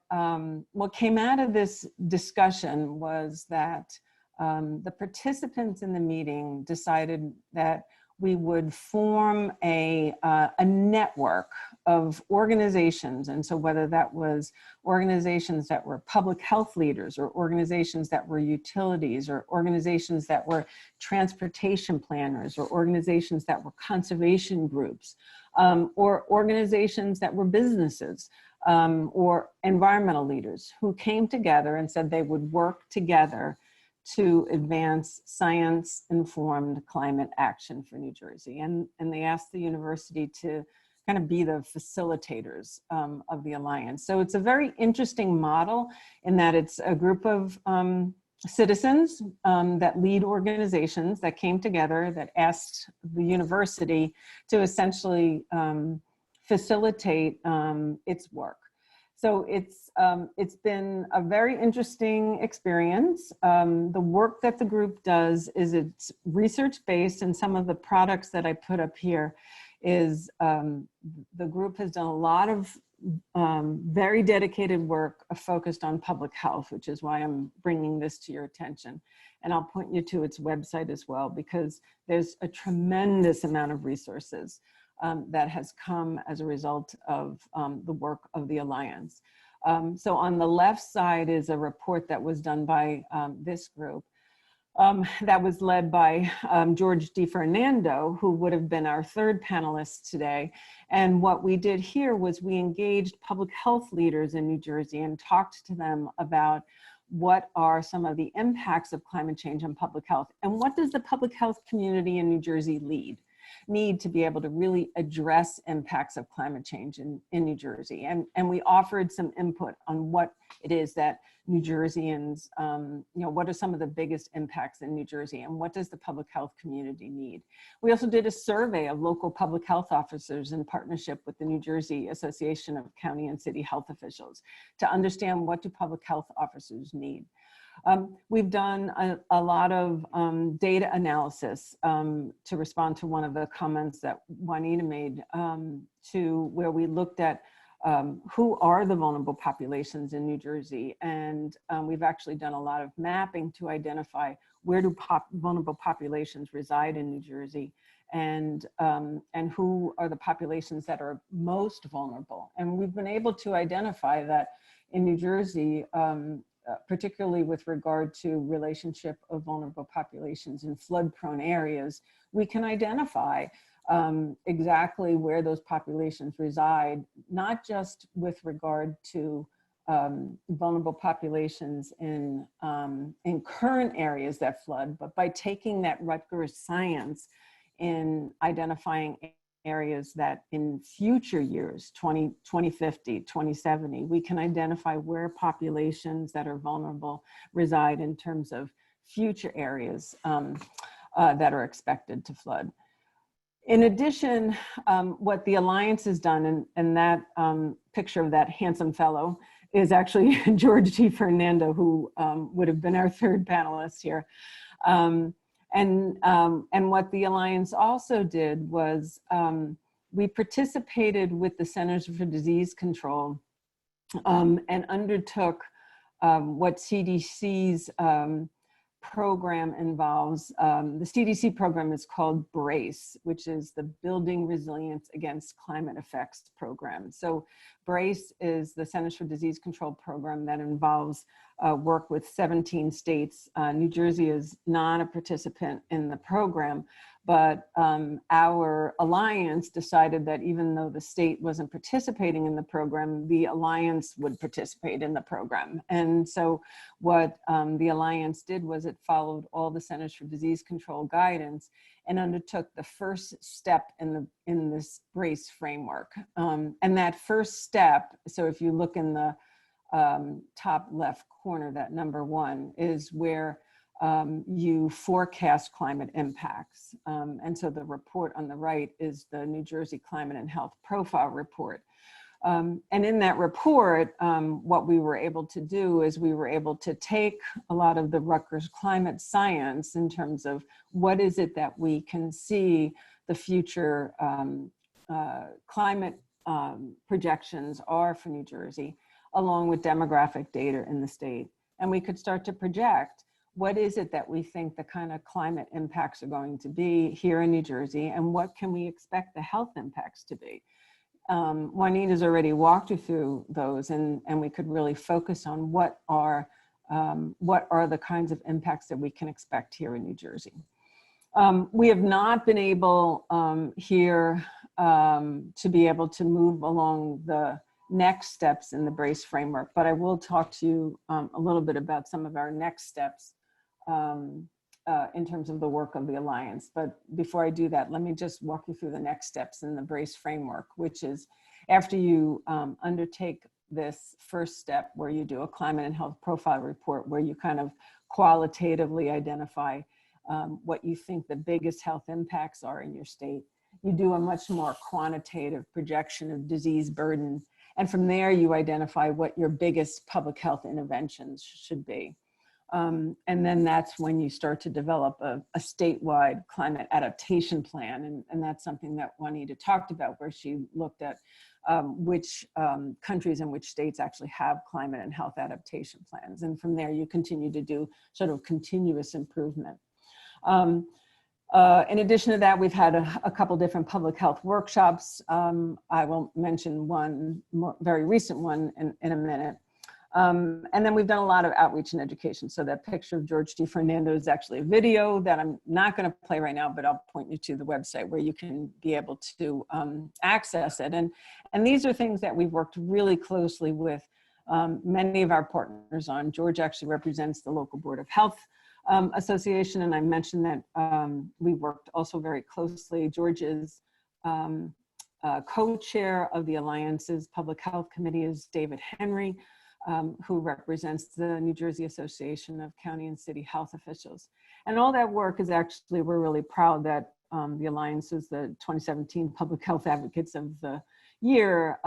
came out of this discussion was that the participants in the meeting decided that we would form a network of organizations. And so whether that was organizations that were public health leaders, or organizations that were utilities, or organizations that were transportation planners, or organizations that were conservation groups, or organizations that were businesses, or environmental leaders who came together and said they would work together to advance science-informed climate action for New Jersey. And they asked the university to kind of be the facilitators of the alliance. So it's a very interesting model in that it's a group of citizens that lead organizations that came together that asked the university to essentially facilitate its work. So it's been a very interesting experience. The work that the group does is it's research-based, and some of the products that I put up here is the group has done a lot of very dedicated work focused on public health, which is why I'm bringing this to your attention. And I'll point you to its website as well, because there's a tremendous amount of resources that has come as a result of the work of the Alliance. So on the left side is a report that was done by this group that was led by George DiFernando, who would have been our third panelist today. And what we did here was we engaged public health leaders in New Jersey and talked to them about what are some of the impacts of climate change on public health, and what does the public health community in New Jersey need to be able to really address impacts of climate change in New Jersey. And we offered some input on what it is that New Jerseyans, what are some of the biggest impacts in New Jersey, and what does the public health community need? We also did a survey of local public health officers in partnership with the New Jersey Association of County and City Health Officials to understand what do public health officers need. We've done a lot of data analysis to respond to one of the comments that Juanita made, to where we looked at who are the vulnerable populations in New Jersey. And we've actually done a lot of mapping to identify where do vulnerable populations reside in New Jersey, and who are the populations that are most vulnerable. And we've been able to identify that in New Jersey, particularly with regard to relationship of vulnerable populations in flood-prone areas, we can identify exactly where those populations reside, not just with regard to vulnerable populations in current areas that flood, but by taking that Rutgers science in identifying areas that in future years, 2050, 2070, we can identify where populations that are vulnerable reside in terms of future areas that are expected to flood. In addition, what the Alliance has done, and that picture of that handsome fellow is actually George DiFernando, who would have been our third panelist here. And what the Alliance also did was we participated with the Centers for Disease Control and undertook what CDC's program involves. The CDC program is called BRACE, which is the Building Resilience Against Climate Effects program. So BRACE is the Centers for Disease Control program that involves work with 17 states. New Jersey is not a participant in the program, but our Alliance decided that even though the state wasn't participating in the program, the Alliance would participate in the program. And so what the Alliance did was it followed all the Centers for Disease Control guidance and undertook the first step in this BRACE framework. And that first step, so if you look in the top left corner, that number 1 is where you forecast climate impacts. And so the report on the right is the New Jersey Climate and Health Profile Report. And in that report, what we were able to do is we were able to take a lot of the Rutgers climate science in terms of what is it that we can see the future climate projections are for New Jersey, along with demographic data in the state. And we could start to project what is it that we think the kind of climate impacts are going to be here in New Jersey, and what can we expect the health impacts to be? Juanita's already walked you through those, and we could really focus on what are the kinds of impacts that we can expect here in New Jersey. We have not been able here to be able to move along the next steps in the BRACE framework, but I will talk to you a little bit about some of our next steps in terms of the work of the Alliance. But before I do that, let me just walk you through the next steps in the BRACE framework, which is after you undertake this first step where you do a climate and health profile report, where you kind of qualitatively identify what you think the biggest health impacts are in your state. You do a much more quantitative projection of disease burden. And from there, you identify what your biggest public health interventions should be. And then that's when you start to develop a statewide climate adaptation plan. And that's something that Juanita talked about, where she looked at which countries and which states actually have climate and health adaptation plans. And from there, you continue to do sort of continuous improvement. In addition to that, we've had a couple different public health workshops. I will mention one very recent one in a minute. And then we've done a lot of outreach and education. So that picture of George D. Fernando is actually a video that I'm not going to play right now, but I'll point you to the website where you can be able to access it. And these are things that we've worked really closely with many of our partners on. George actually represents the local Board of Health Association, and I mentioned that we worked also very closely. George is co-chair of the Alliance's Public Health Committee is David Henry, who represents the New Jersey Association of County and City Health Officials. And all that work is actually, we're really proud that the Alliance is the 2017 Public Health Advocates of the Year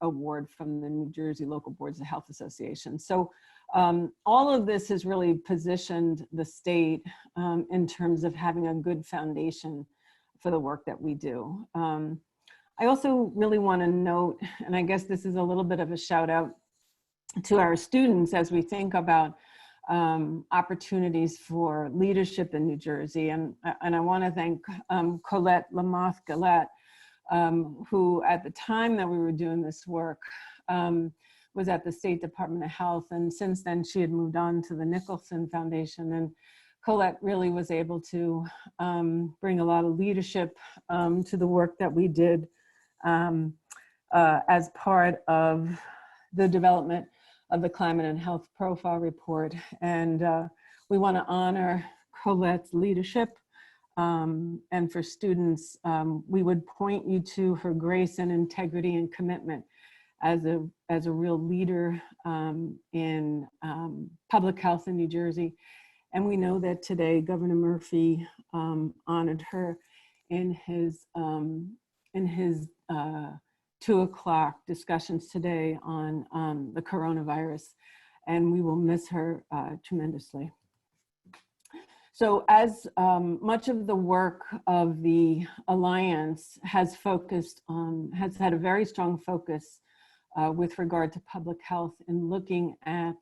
award from the New Jersey Local Boards of Health Association. So all of this has really positioned the state in terms of having a good foundation for the work that we do. I also really want to note, and I guess this is a little bit of a shout out to our students as we think about opportunities for leadership in New Jersey. And I want to thank Colette Lamoth-Gillette, who at the time that we were doing this work was at the State Department of Health. And since then she had moved on to the Nicholson Foundation. And Colette really was able to bring a lot of leadership to the work that we did as part of the development of the Climate and Health Profile Report. And we want to honor Colette's leadership. And for students, we would point you to her grace and integrity and commitment as a real leader in public health in New Jersey. And we know that today Governor Murphy honored her in his 2 o'clock discussions today on the coronavirus, and we will miss her tremendously. So as much of the work of the Alliance has focused on, has had a very strong focus with regard to public health in looking at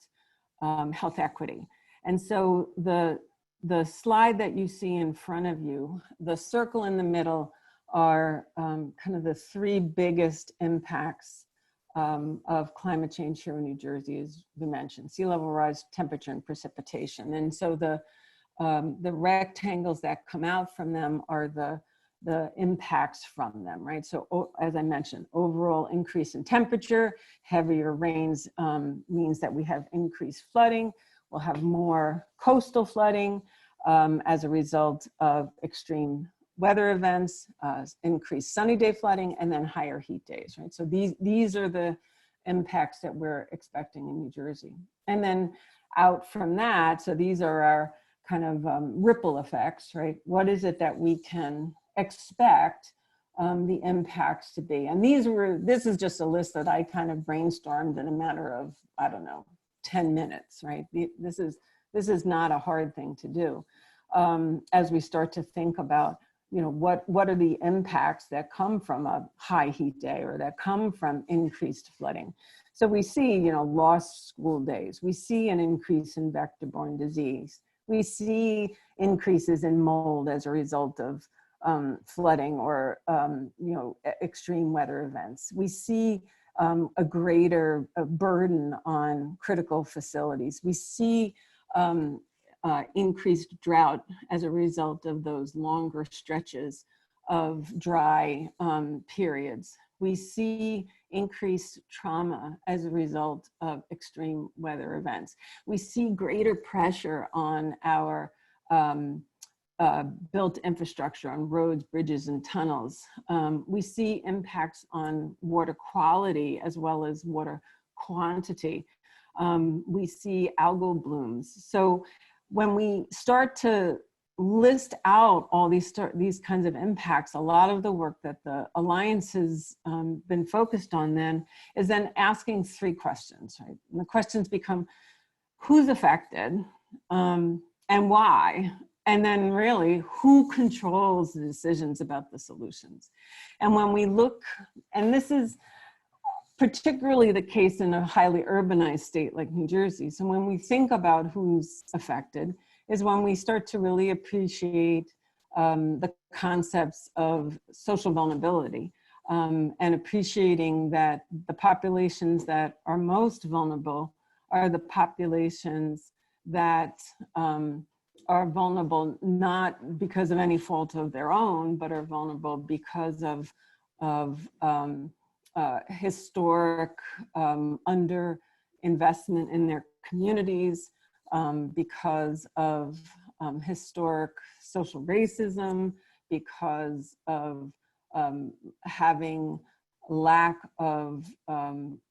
health equity. And so the slide that you see in front of you, the circle in the middle are kind of the 3 biggest impacts of climate change here in New Jersey, as we mentioned: sea level rise, temperature, and precipitation. And so the rectangles that come out from them are the impacts from them, right? So as I mentioned, overall increase in temperature, heavier rains means that we have increased flooding. We'll have more coastal flooding as a result of extreme weather events, increased sunny day flooding, and then higher heat days, right? So these are the impacts that we're expecting in New Jersey. And then out from that, so these are our kind of ripple effects, right? What is it that we can expect the impacts to be? And this is just a list that I kind of brainstormed in a matter of, I don't know, 10 minutes, right? This is not a hard thing to do as we start to think about you know, what are the impacts that come from a high heat day or that come from increased flooding. So we see, you know, lost school days. We see an increase in vector-borne disease. We see increases in mold as a result of flooding or, you know, extreme weather events. We see a greater burden on critical facilities. We see increased drought as a result of those longer stretches of dry periods. We see increased trauma as a result of extreme weather events. We see greater pressure on our built infrastructure, on roads, bridges, and tunnels. We see impacts on water quality as well as water quantity. We see algal blooms. So when we start to list out all these kinds of impacts, a lot of the work that the Alliance has been focused on then is then asking three questions, right? And the questions become, who's affected and why? And then really, who controls the decisions about the solutions? And when we look, and this is particularly the case in a highly urbanized state like New Jersey. So when we think about who's affected is when we start to really appreciate the concepts of social vulnerability and appreciating that the populations that are most vulnerable are the populations that are vulnerable not because of any fault of their own, but are vulnerable because of historic under investment in their communities, because of historic social racism, because of having lack of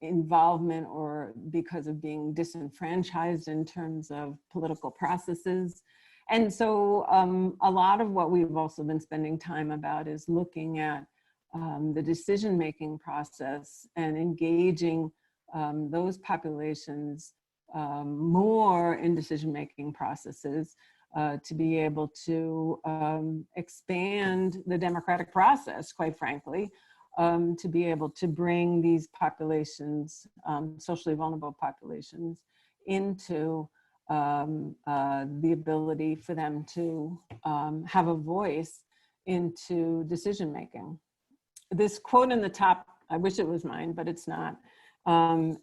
involvement, or because of being disenfranchised in terms of political processes. And so a lot of what we've also been spending time about is looking at the decision-making process and engaging those populations more in decision-making processes to be able to expand the democratic process, quite frankly, to be able to bring these populations, socially vulnerable populations, into the ability for them to have a voice into decision-making. This quote in the top, I wish it was mine, but it's not.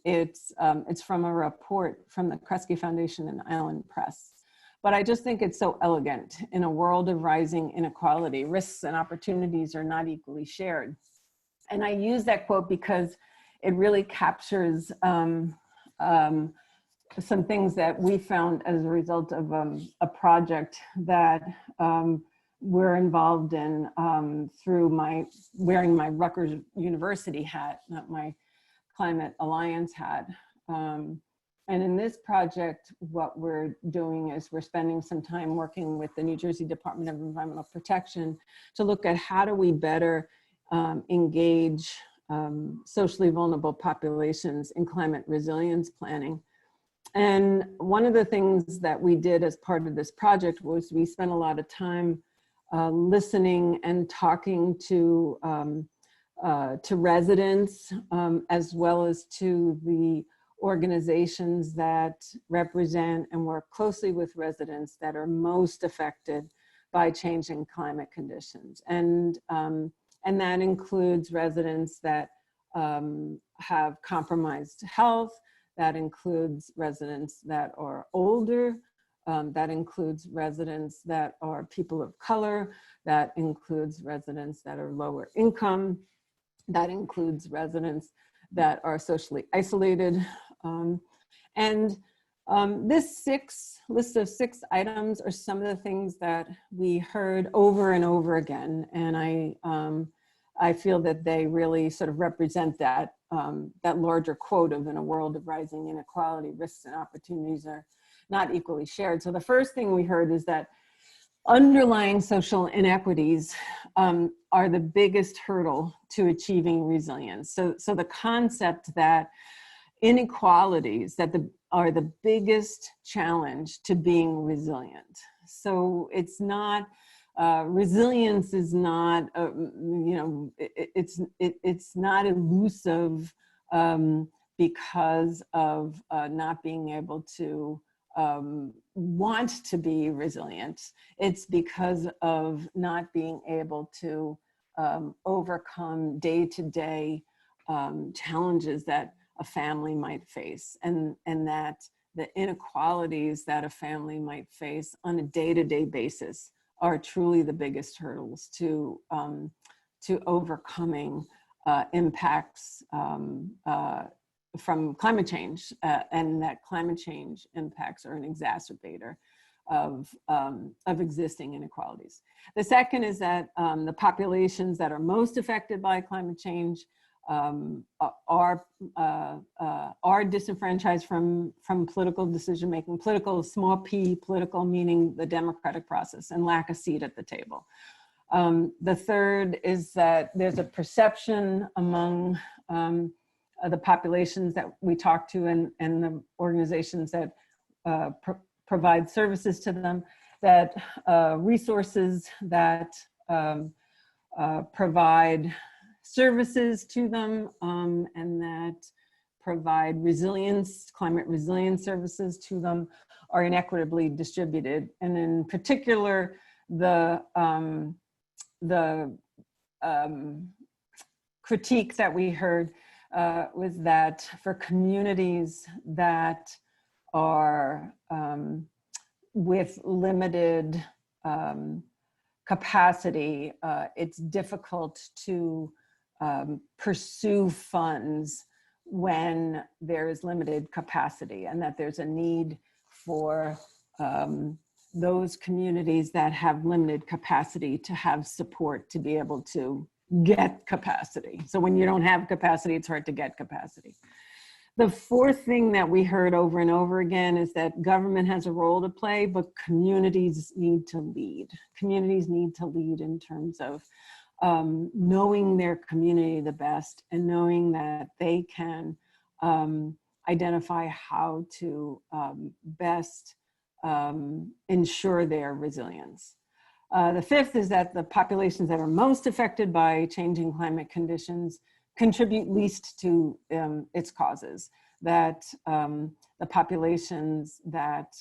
It's from a report from the Kresge Foundation and Island Press. But I just think it's so elegant. In a world of rising inequality, risks and opportunities are not equally shared. And I use that quote because it really captures some things that we found as a result of a project that we're involved in through wearing my Rutgers University hat, not my Climate Alliance hat. And in this project, what we're doing is we're spending some time working with the New Jersey Department of Environmental Protection to look at how do we better engage socially vulnerable populations in climate resilience planning. And one of the things that we did as part of this project was we spent a lot of time listening and talking to residents as well as to the organizations that represent and work closely with residents that are most affected by changing climate conditions. And that includes residents that have compromised health, that includes residents that are older, that includes residents that are people of color, that includes residents that are lower income, that includes residents that are socially isolated. This list of 6 items are some of the things that we heard over and over again. And I feel that they really sort of represent that, that larger quote of, in a world of rising inequality, risks and opportunities are not equally shared. So the first thing we heard is that underlying social inequities are the biggest hurdle to achieving resilience. So the concept that inequalities are the biggest challenge to being resilient. So it's not Resilience is not, you know, it's not elusive because of not being able to want to be resilient. It's because of not being able to overcome day-to-day challenges that a family might face, and that the inequalities that a family might face on a day-to-day basis are truly the biggest hurdles to overcoming impacts from climate change, and that climate change impacts are an exacerbator of existing inequalities. The second is that the populations that are most affected by climate change are disenfranchised from political decision making, political, small p, political meaning the democratic process, and lack a seat at the table. The third is that there's a perception among the populations that we talk to and the organizations that provide services to them, that resources that provide services to them and that provide resilience, climate resilience services to them are inequitably distributed. And in particular, the critique that we heard was that for communities that are with limited capacity, it's difficult to pursue funds when there is limited capacity, and that there's a need for those communities that have limited capacity to have support to be able to get capacity. So when you don't have capacity, it's hard to get capacity. The fourth thing that we heard over and over again is that government has a role to play, but communities need to lead. Communities need to lead in terms of knowing their community the best and knowing that they can identify how to best ensure their resilience. The fifth is that the populations that are most affected by changing climate conditions contribute least to its causes, that the populations that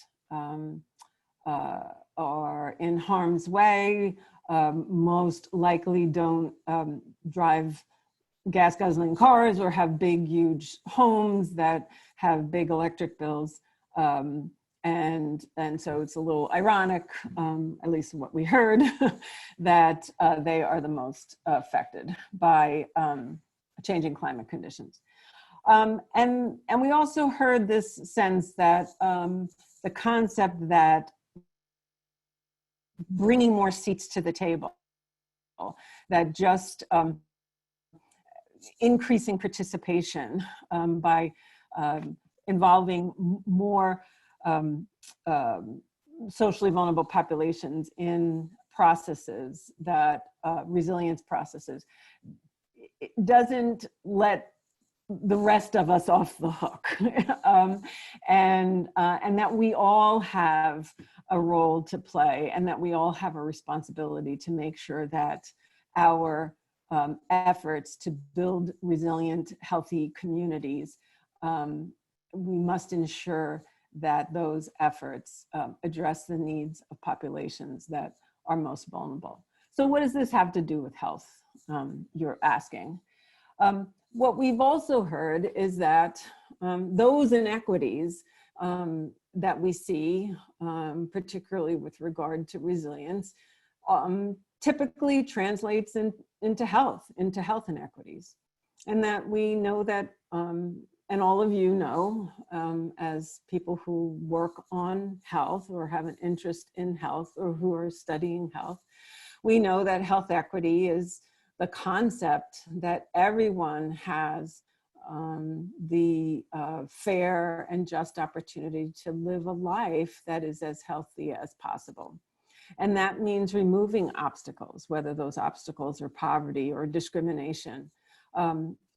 are in harm's way most likely don't drive gas guzzling cars or have big, huge homes that have big electric bills. And so it's a little ironic, at least what we heard, that they are the most affected by changing climate conditions. And we also heard this sense that the concept that bringing more seats to the table, that just increasing participation by involving more socially vulnerable populations in processes that resilience processes, it doesn't let the rest of us off the hook. And that we all have a role to play, and that we all have a responsibility to make sure that our efforts to build resilient, healthy communities, we must ensure that those efforts address the needs of populations that are most vulnerable. So what does this have to do with health, you're asking? What we've also heard is that those inequities that we see, particularly with regard to resilience, typically translates into health inequities. And that we know that, and all of you know, as people who work on health or have an interest in health or who are studying health, we know that health equity is the concept that everyone has the fair and just opportunity to live a life that is as healthy as possible. And that means removing obstacles, whether those obstacles are poverty or discrimination,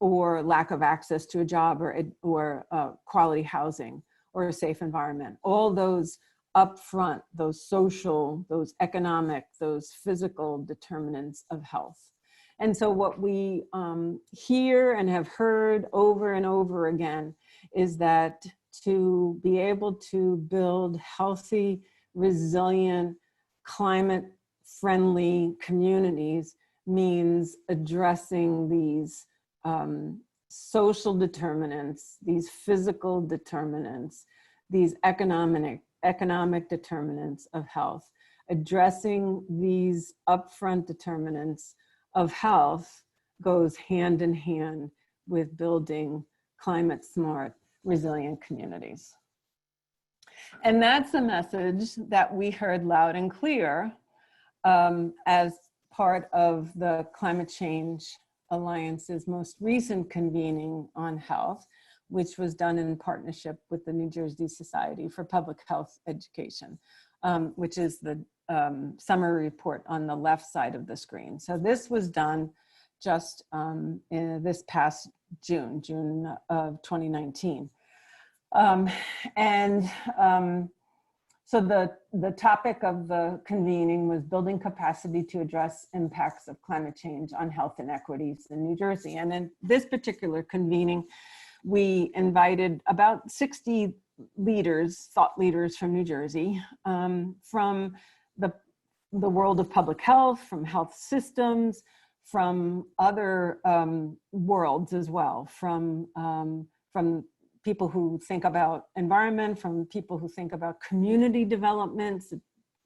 or lack of access to a job or quality housing or a safe environment. All those upfront, those social, those economic, those physical determinants of health. And so what we hear and have heard over and over again is that to be able to build healthy, resilient, climate-friendly communities means addressing these social determinants, these physical determinants, these economic determinants of health. Addressing these upfront determinants of health goes hand in hand with building climate smart, resilient communities. And that's a message that we heard loud and clear as part of the Climate Change Alliance's most recent convening on health, which was done in partnership with the New Jersey Society for Public Health Education, which is the summary report on the left side of the screen. So this was done just in this past June of 2019. So the topic of the convening was building capacity to address impacts of climate change on health inequities in New Jersey. And in this particular convening, we invited about 60 leaders, thought leaders from New Jersey, from the world of public health, from health systems, from other worlds as well, from people who think about environment, from people who think about community development,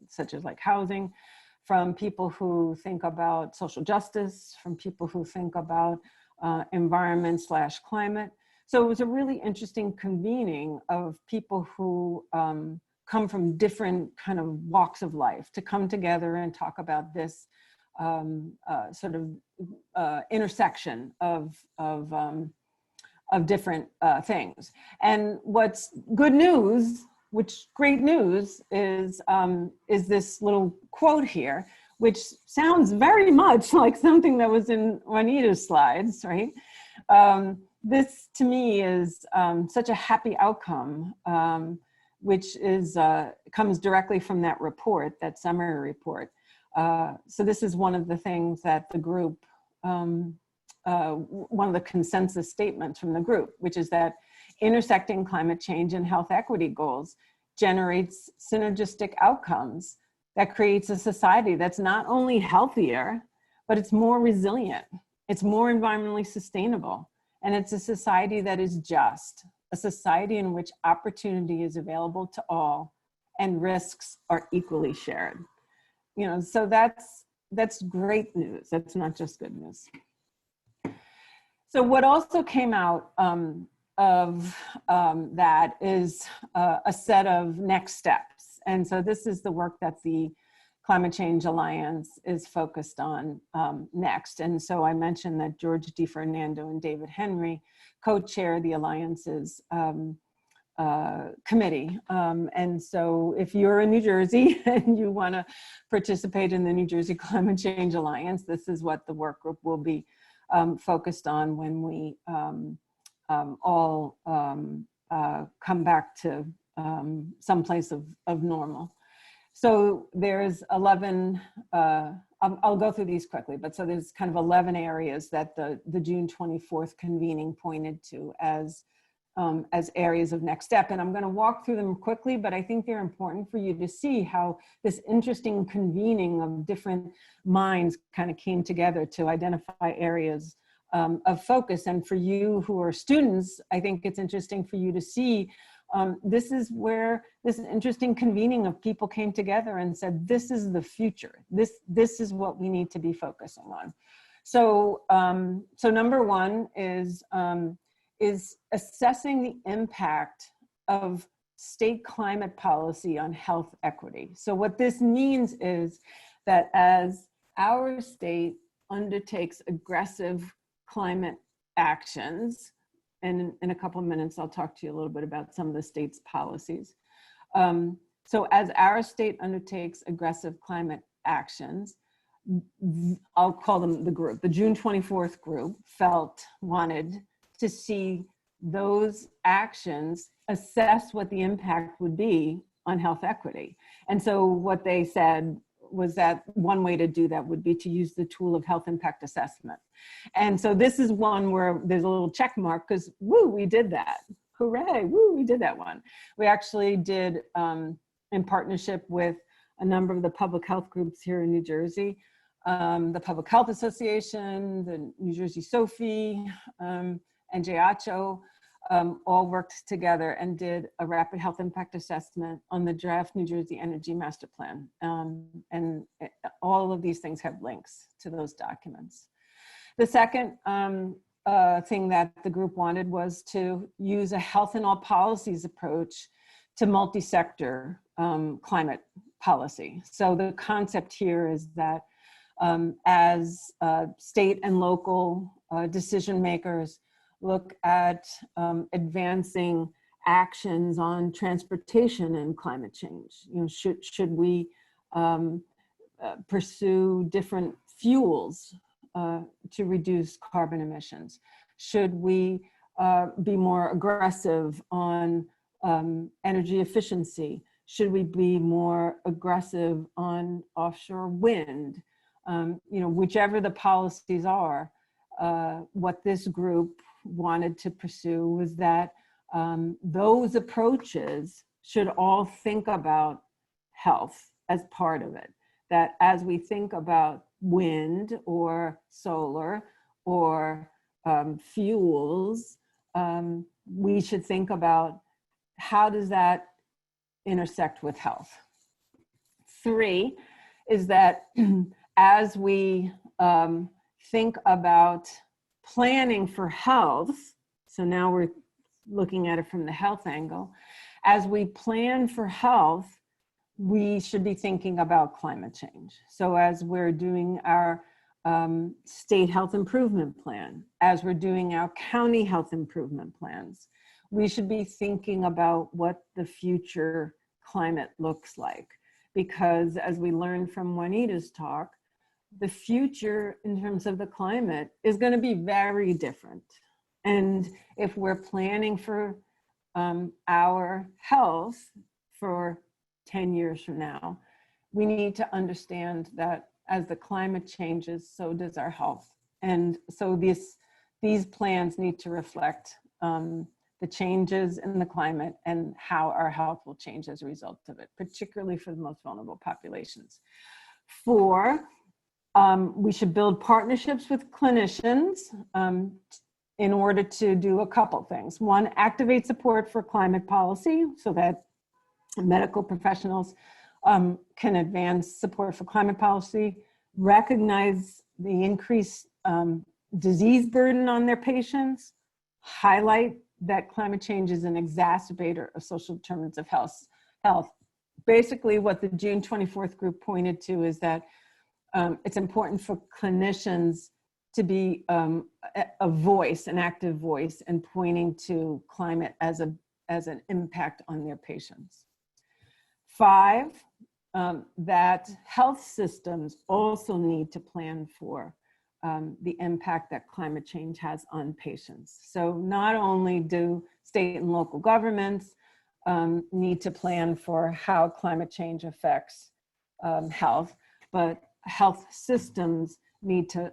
such as like housing, from people who think about social justice, from people who think about environment/climate. So it was a really interesting convening of people who come from different kind of walks of life to come together and talk about this sort of intersection of different things. And what's good news, great news, is this little quote here, which sounds very much like something that was in Juanita's slides, right? This to me is such a happy outcome, which is comes directly from that report, that summary report. So this is one of the things that the group, one of the consensus statements from the group, which is that intersecting climate change and health equity goals generates synergistic outcomes that creates a society that's not only healthier, but it's more resilient, it's more environmentally sustainable, and it's a society that is just, a society in which opportunity is available to all and risks are equally shared. You know, so that's great news. That's not just good news. So what also came out of that is a set of next steps. And so this is the work that the Climate Change Alliance is focused on next. And so I mentioned that George DeFernando and David Henry co-chair the Alliance's committee. And so if you're in New Jersey and you want to participate in the New Jersey Climate Change Alliance, this is what the work group will be focused on when we all come back to some place of normal. So there's 11, I'll go through these quickly, but so there's kind of 11 areas that the June 24th convening pointed to as areas of next step. And I'm going to walk through them quickly, but I think they're important for you to see how this interesting convening of different minds kind of came together to identify areas of focus. And for you who are students, I think it's interesting for you to see this is where this interesting convening of people came together and said, this is the future. This is what we need to be focusing on. So, so number one is assessing the impact of state climate policy on health equity. So what this means is that as our state undertakes aggressive climate actions, and in a couple of minutes, I'll talk to you a little bit about some of the state's policies. So as our state undertakes aggressive climate actions, I'll call them the group, the June 24th group wanted to see those actions assess what the impact would be on health equity. And so what they said was that one way to do that would be to use the tool of health impact assessment. And so this is one where there's a little check mark because, woo, we did that. Hooray, woo, we did that one. We actually did, in partnership with a number of the public health groups here in New Jersey, the Public Health Association, the New Jersey SOFI, and JACHO, all worked together and did a rapid health impact assessment on the draft New Jersey Energy Master Plan. And all of these things have links to those documents. The second thing that the group wanted was to use a health in all policies approach to multi-sector climate policy. So the concept here is that as state and local decision makers look at advancing actions on transportation and climate change, you know, should we pursue different fuels to reduce carbon emissions? Should we be more aggressive on energy efficiency? Should we be more aggressive on offshore wind? You know, whichever the policies are, what this group wanted to pursue was that those approaches should all think about health as part of it. That as we think about wind or solar or fuels, we should think about how does that intersect with health. 3 is that as we think about planning for health, so now we're looking at it from the health angle, as we plan for health, we should be thinking about climate change. So as we're doing our state health improvement plan, as we're doing our county health improvement plans, we should be thinking about what the future climate looks like. Because as we learned from Juanita's talk, the future in terms of the climate is going to be very different. And if we're planning for our health for 10 years from now, we need to understand that as the climate changes, so does our health. And so these plans need to reflect the changes in the climate and how our health will change as a result of it, particularly for the most vulnerable populations. 4, we should build partnerships with clinicians in order to do a couple things. 1, activate support for climate policy so that medical professionals can advance support for climate policy, recognize the increased disease burden on their patients, highlight that climate change is an exacerbator of social determinants of health. Basically, what the June 24th group pointed to is that it's important for clinicians to be a voice, an active voice, and pointing to climate as an impact on their patients. 5, that health systems also need to plan for the impact that climate change has on patients. So not only do state and local governments need to plan for how climate change affects health, but health systems need to,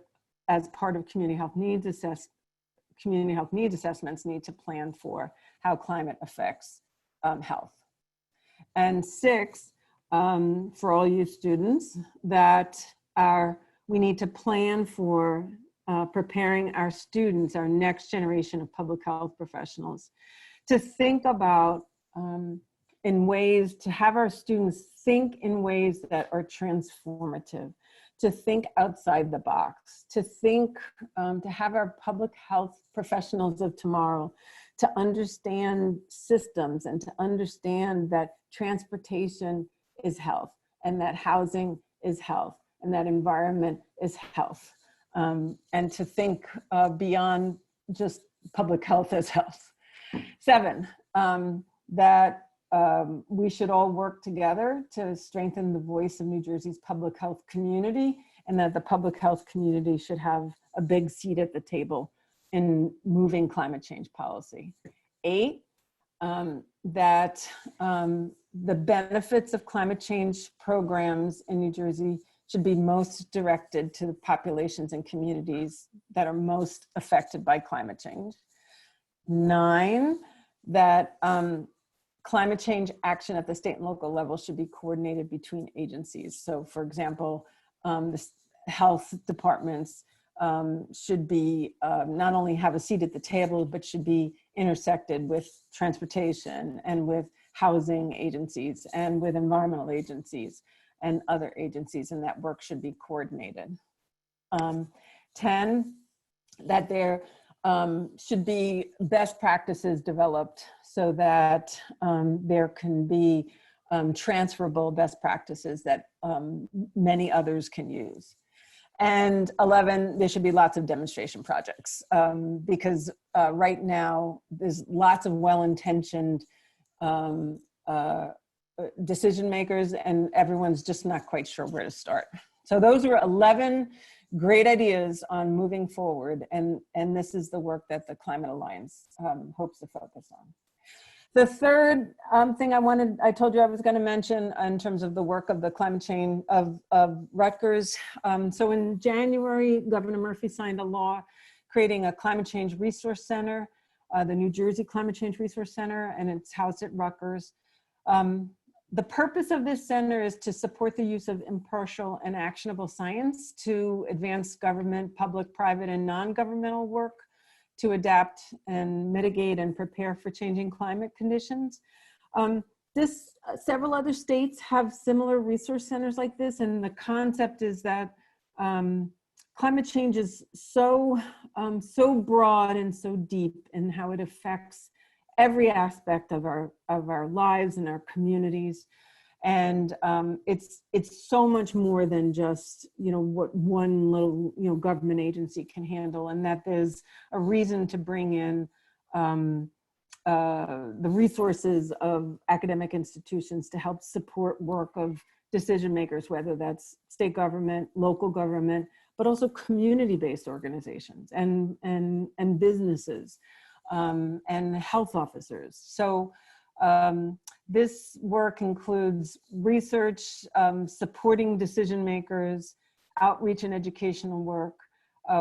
as part of community health needs assessments, need to plan for how climate affects health. And 6, for all you students, that we need to plan for preparing our students, our next generation of public health professionals, to think about in ways, to have our students think in ways that are transformative, to think outside the box, to think, to have our public health professionals of tomorrow to understand systems and to understand that transportation is health and that housing is health and that environment is health, and to think beyond just public health as health. 7, that we should all work together to strengthen the voice of New Jersey's public health community, and that the public health community should have a big seat at the table in moving climate change policy. 8, that the benefits of climate change programs in New Jersey should be most directed to the populations and communities that are most affected by climate change. 9, that climate change action at the state and local level should be coordinated between agencies. So for example, the health departments should be not only have a seat at the table, but should be intersected with transportation and with housing agencies and with environmental agencies and other agencies, and that work should be coordinated. 10, that there should be best practices developed so that there can be transferable best practices that many others can use. And 11, there should be lots of demonstration projects because right now there's lots of well-intentioned decision makers and everyone's just not quite sure where to start. So those are 11 great ideas on moving forward, and this is the work that the Climate Alliance hopes to focus on. The third thing I told you I was going to mention in terms of the work of the climate change of Rutgers. So in January, Governor Murphy signed a law creating a climate change resource center, the New Jersey Climate Change Resource Center, and it's housed at Rutgers. The purpose of this center is to support the use of impartial and actionable science to advance government, public, private, and non-governmental work to adapt and mitigate and prepare for changing climate conditions. Several other states have similar resource centers like this, and the concept is that climate change is so broad and so deep in how it affects every aspect of our lives and our communities, and it's so much more than just what one little government agency can handle, and that there's a reason to bring in the resources of academic institutions to help support work of decision makers, whether that's state government, local government, but also community-based organizations and businesses. And health officers. So this work includes research, supporting decision makers, outreach and educational work,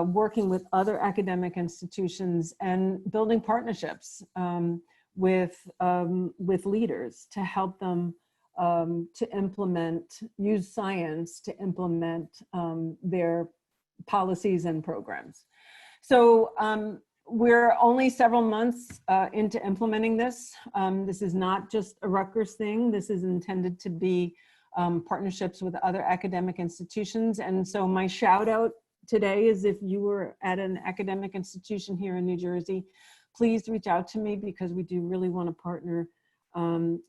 working with other academic institutions, and building partnerships with leaders to help them use science to implement their policies and programs. So we're only several months into implementing this. This is not just a Rutgers thing. This is intended to be partnerships with other academic institutions. And so my shout out today is if you were at an academic institution here in New Jersey, please reach out to me because we do really want to partner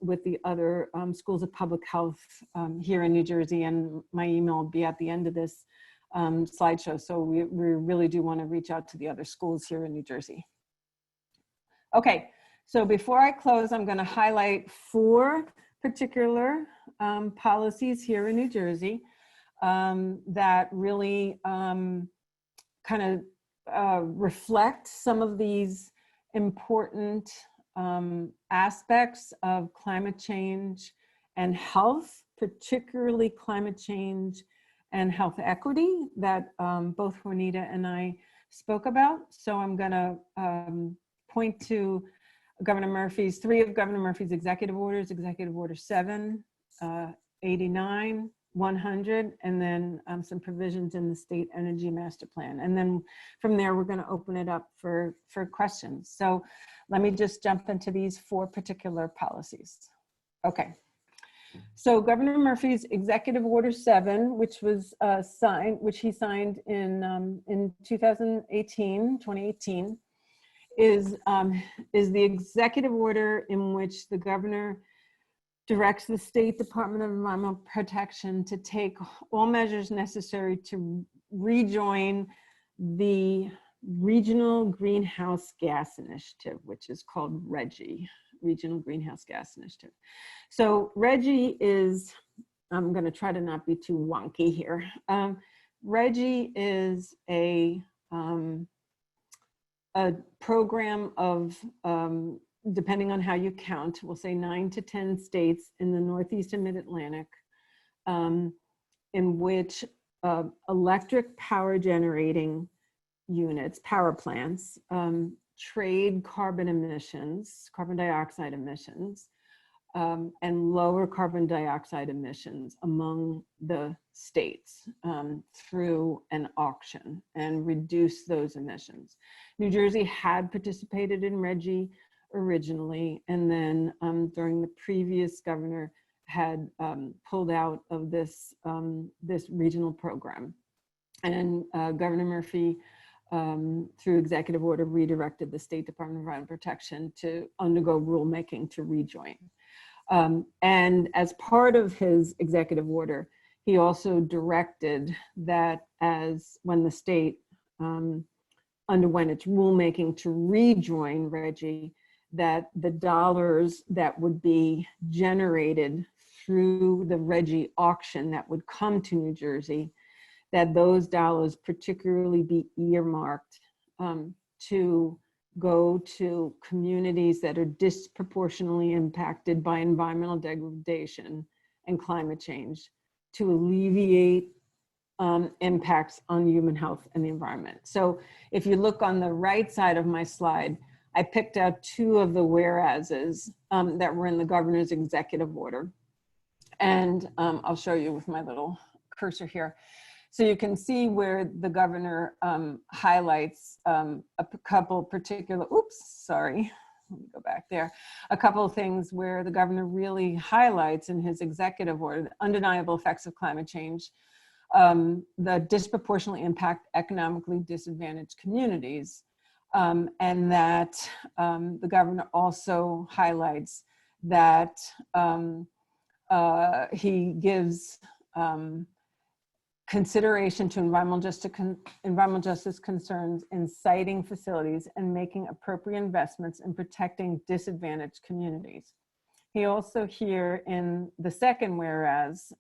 with the other schools of public health here in New Jersey. And my email will be at the end of this slideshow. So we really do want to reach out to the other schools here in New Jersey. Okay, so before I close, I'm going to highlight 4 particular policies here in New Jersey that really kind of reflect some of these important aspects of climate change and health, particularly climate change and health equity that both Juanita and I spoke about. So I'm gonna point to Governor Murphy's, 3 of Governor Murphy's executive orders, Executive Order 7, 89, 100, and then some provisions in the State Energy Master Plan. And then from there, we're gonna open it up for questions. So let me just jump into these 4 particular policies. Okay. So Governor Murphy's Executive Order 7, which was which he signed in 2018, is the executive order in which the governor directs the State Department of Environmental Protection to take all measures necessary to rejoin the Regional Greenhouse Gas Initiative, which is called RGGI, Regional Greenhouse Gas Initiative. So RGGI is, I'm going to try to not be too wonky here. RGGI is a program of depending on how you count, we'll say 9 to 10 states in the Northeast and Mid-Atlantic, in which electric power generating units, power plants, trade carbon emissions, carbon dioxide emissions, and lower carbon dioxide emissions among the states through an auction and reduce those emissions. New Jersey had participated in RGGI originally, and then during the previous governor had pulled out of this, this regional program. And Governor Murphy, through executive order, redirected the State Department of Environmental Protection to undergo rulemaking to rejoin. And as part of his executive order, he also directed that as when the state underwent its rulemaking to rejoin RGGI, that the dollars that would be generated through the RGGI auction that would come to New Jersey, that those dollars particularly be earmarked to go to communities that are disproportionately impacted by environmental degradation and climate change, to alleviate impacts on human health and the environment. So if you look on the right side of my slide, I picked out 2 of the whereases that were in the governor's executive order. And I'll show you with my little cursor here. So you can see where the governor highlights a couple particular, oops, sorry, let me go back there. A couple of things where the governor really highlights in his executive order, the undeniable effects of climate change, the disproportionately impact economically disadvantaged communities, and that the governor also highlights that he gives consideration to environmental justice concerns in siting facilities and making appropriate investments in protecting disadvantaged communities. He also here in the second whereas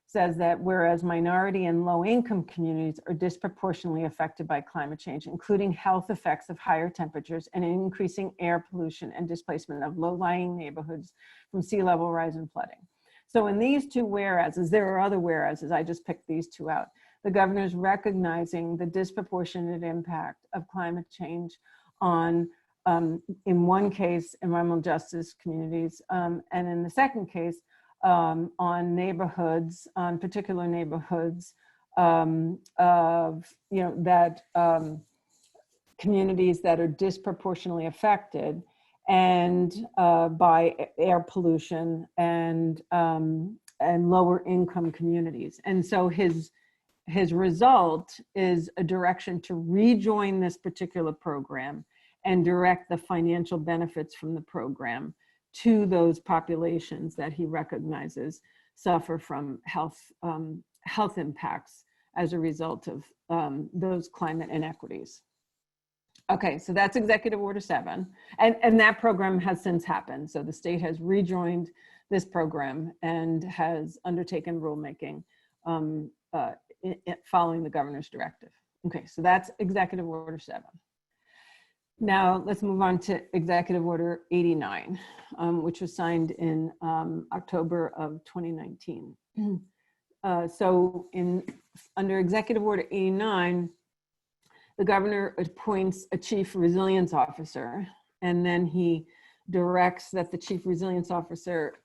says that whereas minority and low-income communities are disproportionately affected by climate change, including health effects of higher temperatures and increasing air pollution and displacement of low-lying neighborhoods from sea level rise and flooding. So in these 2 whereases, there are other whereases, I just picked these 2 out. The governor's recognizing the disproportionate impact of climate change on, in one case, environmental justice communities, and in the second case, on neighborhoods, on particular neighborhoods of, that communities that are disproportionately affected and by air pollution and lower income communities. And so his result is a direction to rejoin this particular program and direct the financial benefits from the program to those populations that he recognizes suffer from health impacts as a result of those climate inequities. Okay, so that's Executive Order 7, and that program has since happened. So the state has rejoined this program and has undertaken rulemaking following the governor's directive. Okay, so that's Executive Order 7. Now let's move on to Executive Order 89, which was signed in October of 2019. So under Executive Order 89, the governor appoints a chief resilience officer, and then he directs that the chief resilience officer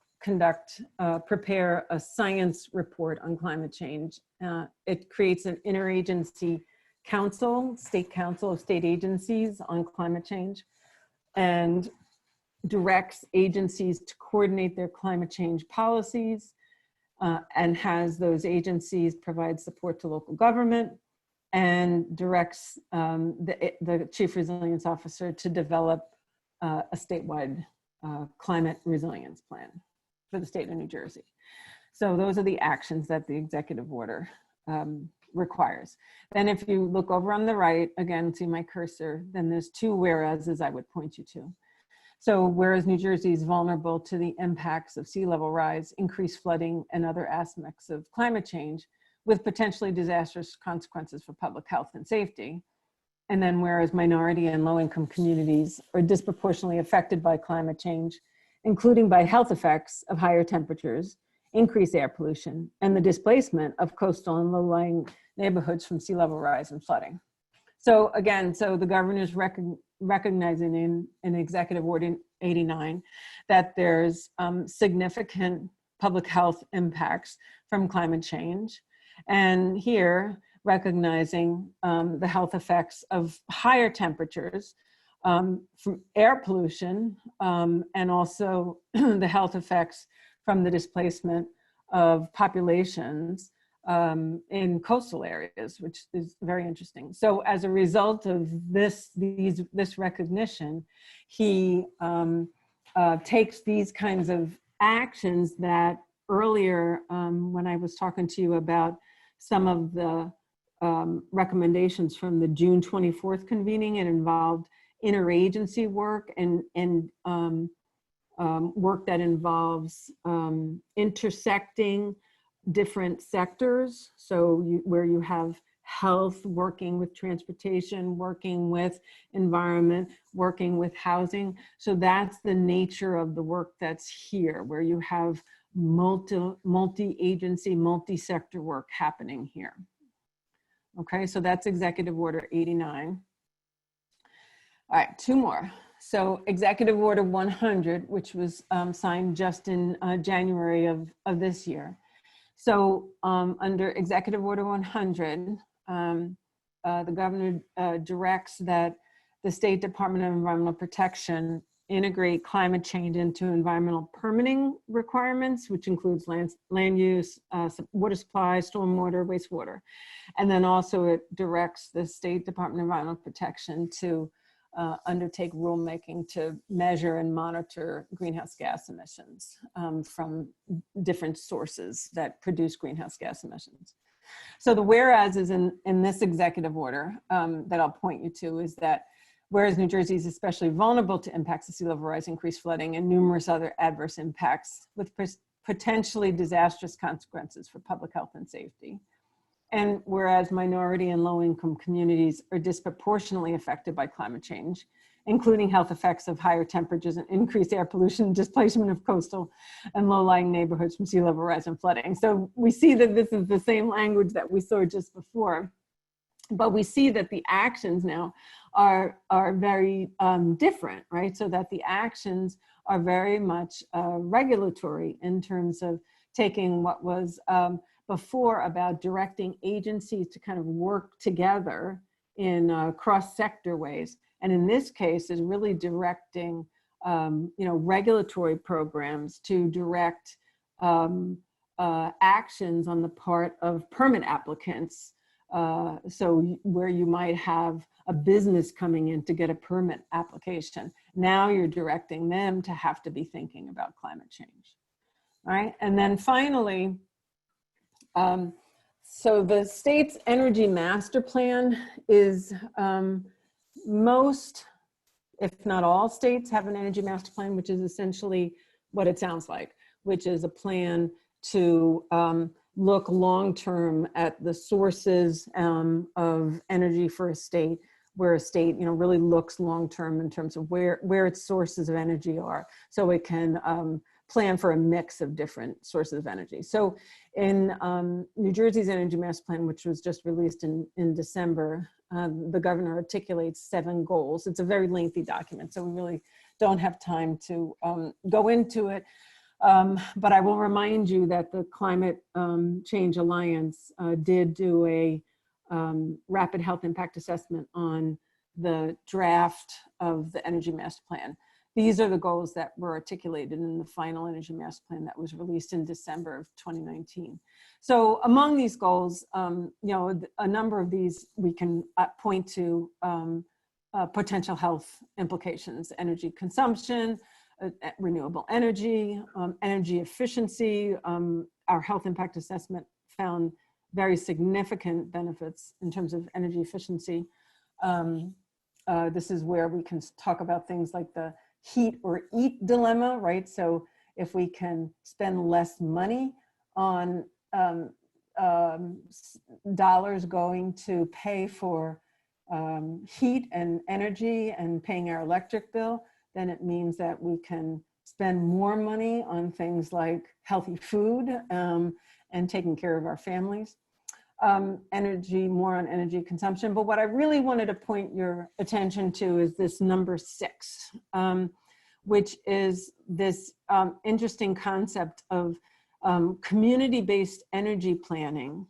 prepare a science report on climate change. It creates an interagency council, state council of state agencies on climate change, and directs agencies to coordinate their climate change policies, and has those agencies provide support to local government, and directs the chief resilience officer to develop a statewide climate resilience plan for the state of New Jersey. So those are the actions that the executive order requires. Then if you look over on the right, again, see my cursor, then there's 2 whereases I would point you to. So whereas New Jersey is vulnerable to the impacts of sea level rise, increased flooding, and other aspects of climate change, with potentially disastrous consequences for public health and safety. And then whereas minority and low-income communities are disproportionately affected by climate change, including by health effects of higher temperatures, increased air pollution, and the displacement of coastal and low-lying neighborhoods from sea level rise and flooding. So again, so the governor's recognizing in Executive Order 89 that there's significant public health impacts from climate change. And here, recognizing the health effects of higher temperatures from air pollution, and also the health effects from the displacement of populations in coastal areas, which is very interesting. So as a result of this recognition, he takes these kinds of actions that earlier, when I was talking to you about some of the recommendations from the June 24th convening, it involved interagency work and work that involves intersecting different sectors. So where you have health working with transportation, working with environment, working with housing. So that's the nature of the work that's here, where you have multi-agency, multi-sector work happening here. Okay, so that's Executive Order 89. All right, two more. So Executive Order 100, which was signed just in January of this year. So under Executive Order 100, the governor directs that the State Department of Environmental Protection integrate climate change into environmental permitting requirements, which includes land use, water supply, stormwater, wastewater. And then also it directs the State Department of Environmental Protection to undertake rulemaking to measure and monitor greenhouse gas emissions from different sources that produce greenhouse gas emissions. So the whereas is in this executive order that I'll point you to is that whereas New Jersey is especially vulnerable to impacts of sea level rise, increased flooding, and numerous other adverse impacts with potentially disastrous consequences for public health and safety. And whereas minority and low-income communities are disproportionately affected by climate change, including health effects of higher temperatures and increased air pollution, displacement of coastal and low-lying neighborhoods from sea level rise and flooding. So we see that this is the same language that we saw just before, but we see that the actions now are very different, right? So that the actions are very much regulatory in terms of taking what was before about directing agencies to kind of work together in cross-sector ways. And in this case is really directing, regulatory programs to direct actions on the part of permit applicants. So where you might have a business coming in to get a permit application, now you're directing them to have to be thinking about climate change. All right, and then finally, so the state's energy master plan is most, if not all states have an energy master plan, which is essentially what it sounds like, which is a plan to look long-term at the sources of energy for a state, where a state, really looks long-term in terms of where its sources of energy are, so it can plan for a mix of different sources of energy. So in New Jersey's Energy Master Plan, which was just released in December, the governor articulates 7 goals. It's a very lengthy document, so we really don't have time to go into it. But I will remind you that the Climate Change Alliance did do a rapid health impact assessment on the draft of the Energy Master Plan. These are the goals that were articulated in the final Energy Master Plan that was released in December of 2019. So among these goals, a number of these we can point to potential health implications: energy consumption, renewable energy, energy efficiency. Our health impact assessment found very significant benefits in terms of energy efficiency. This is where we can talk about things like the heat or eat dilemma, right? So if we can spend less money on dollars going to pay for heat and energy and paying our electric bill, then it means that we can spend more money on things like healthy food and taking care of our families. Energy, more on energy consumption. But what I really wanted to point your attention to is this number 6, which is this interesting concept of community-based energy planning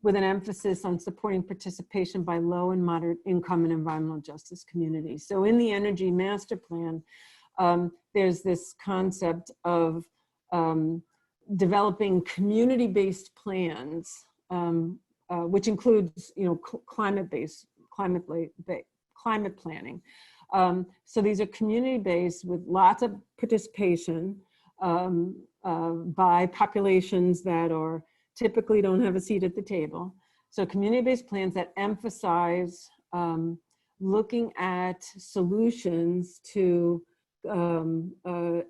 with an emphasis on supporting participation by low and moderate income and environmental justice communities. So in the Energy Master Plan, there's this concept of developing community-based plans, which includes, climate planning. So these are community-based with lots of participation by populations that are typically don't have a seat at the table. So community-based plans that emphasize looking at solutions to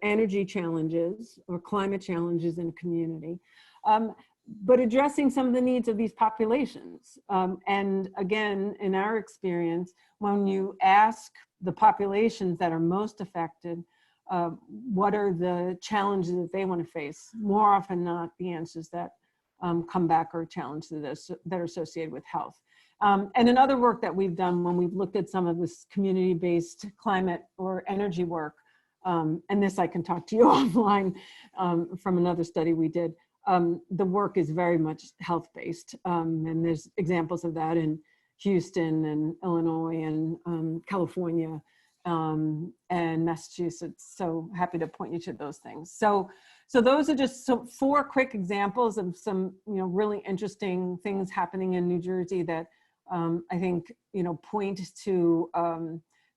energy challenges or climate challenges in a community, but addressing some of the needs of these populations. And again, in our experience, when you ask the populations that are most affected, what are the challenges that they want to face, more often than not, the answers that come back are challenges that are associated with health. And another work that we've done when we've looked at some of this community-based climate or energy work, and this I can talk to you offline from another study we did, the work is very much health-based. And there's examples of that in Houston and Illinois and California and Massachusetts. So happy to point you to those things. So those are just 4 quick examples of some, really interesting things happening in New Jersey that I think, point to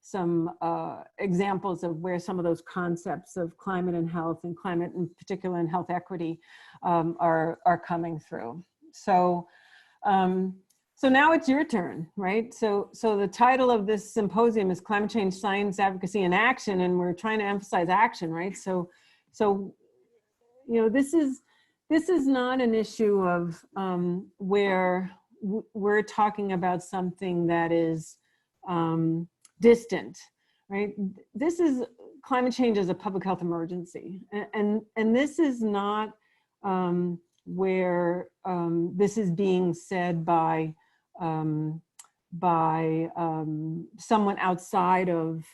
some examples of where some of those concepts of climate and health, and climate in particular and health equity are coming through. So now it's your turn, right? So the title of this symposium is Climate Change, Science, Advocacy, and Action, and we're trying to emphasize action, right? So this is not an issue of where we're talking about something that is distant, right? This is climate change as a public health emergency, and this is not where this is being said by someone outside of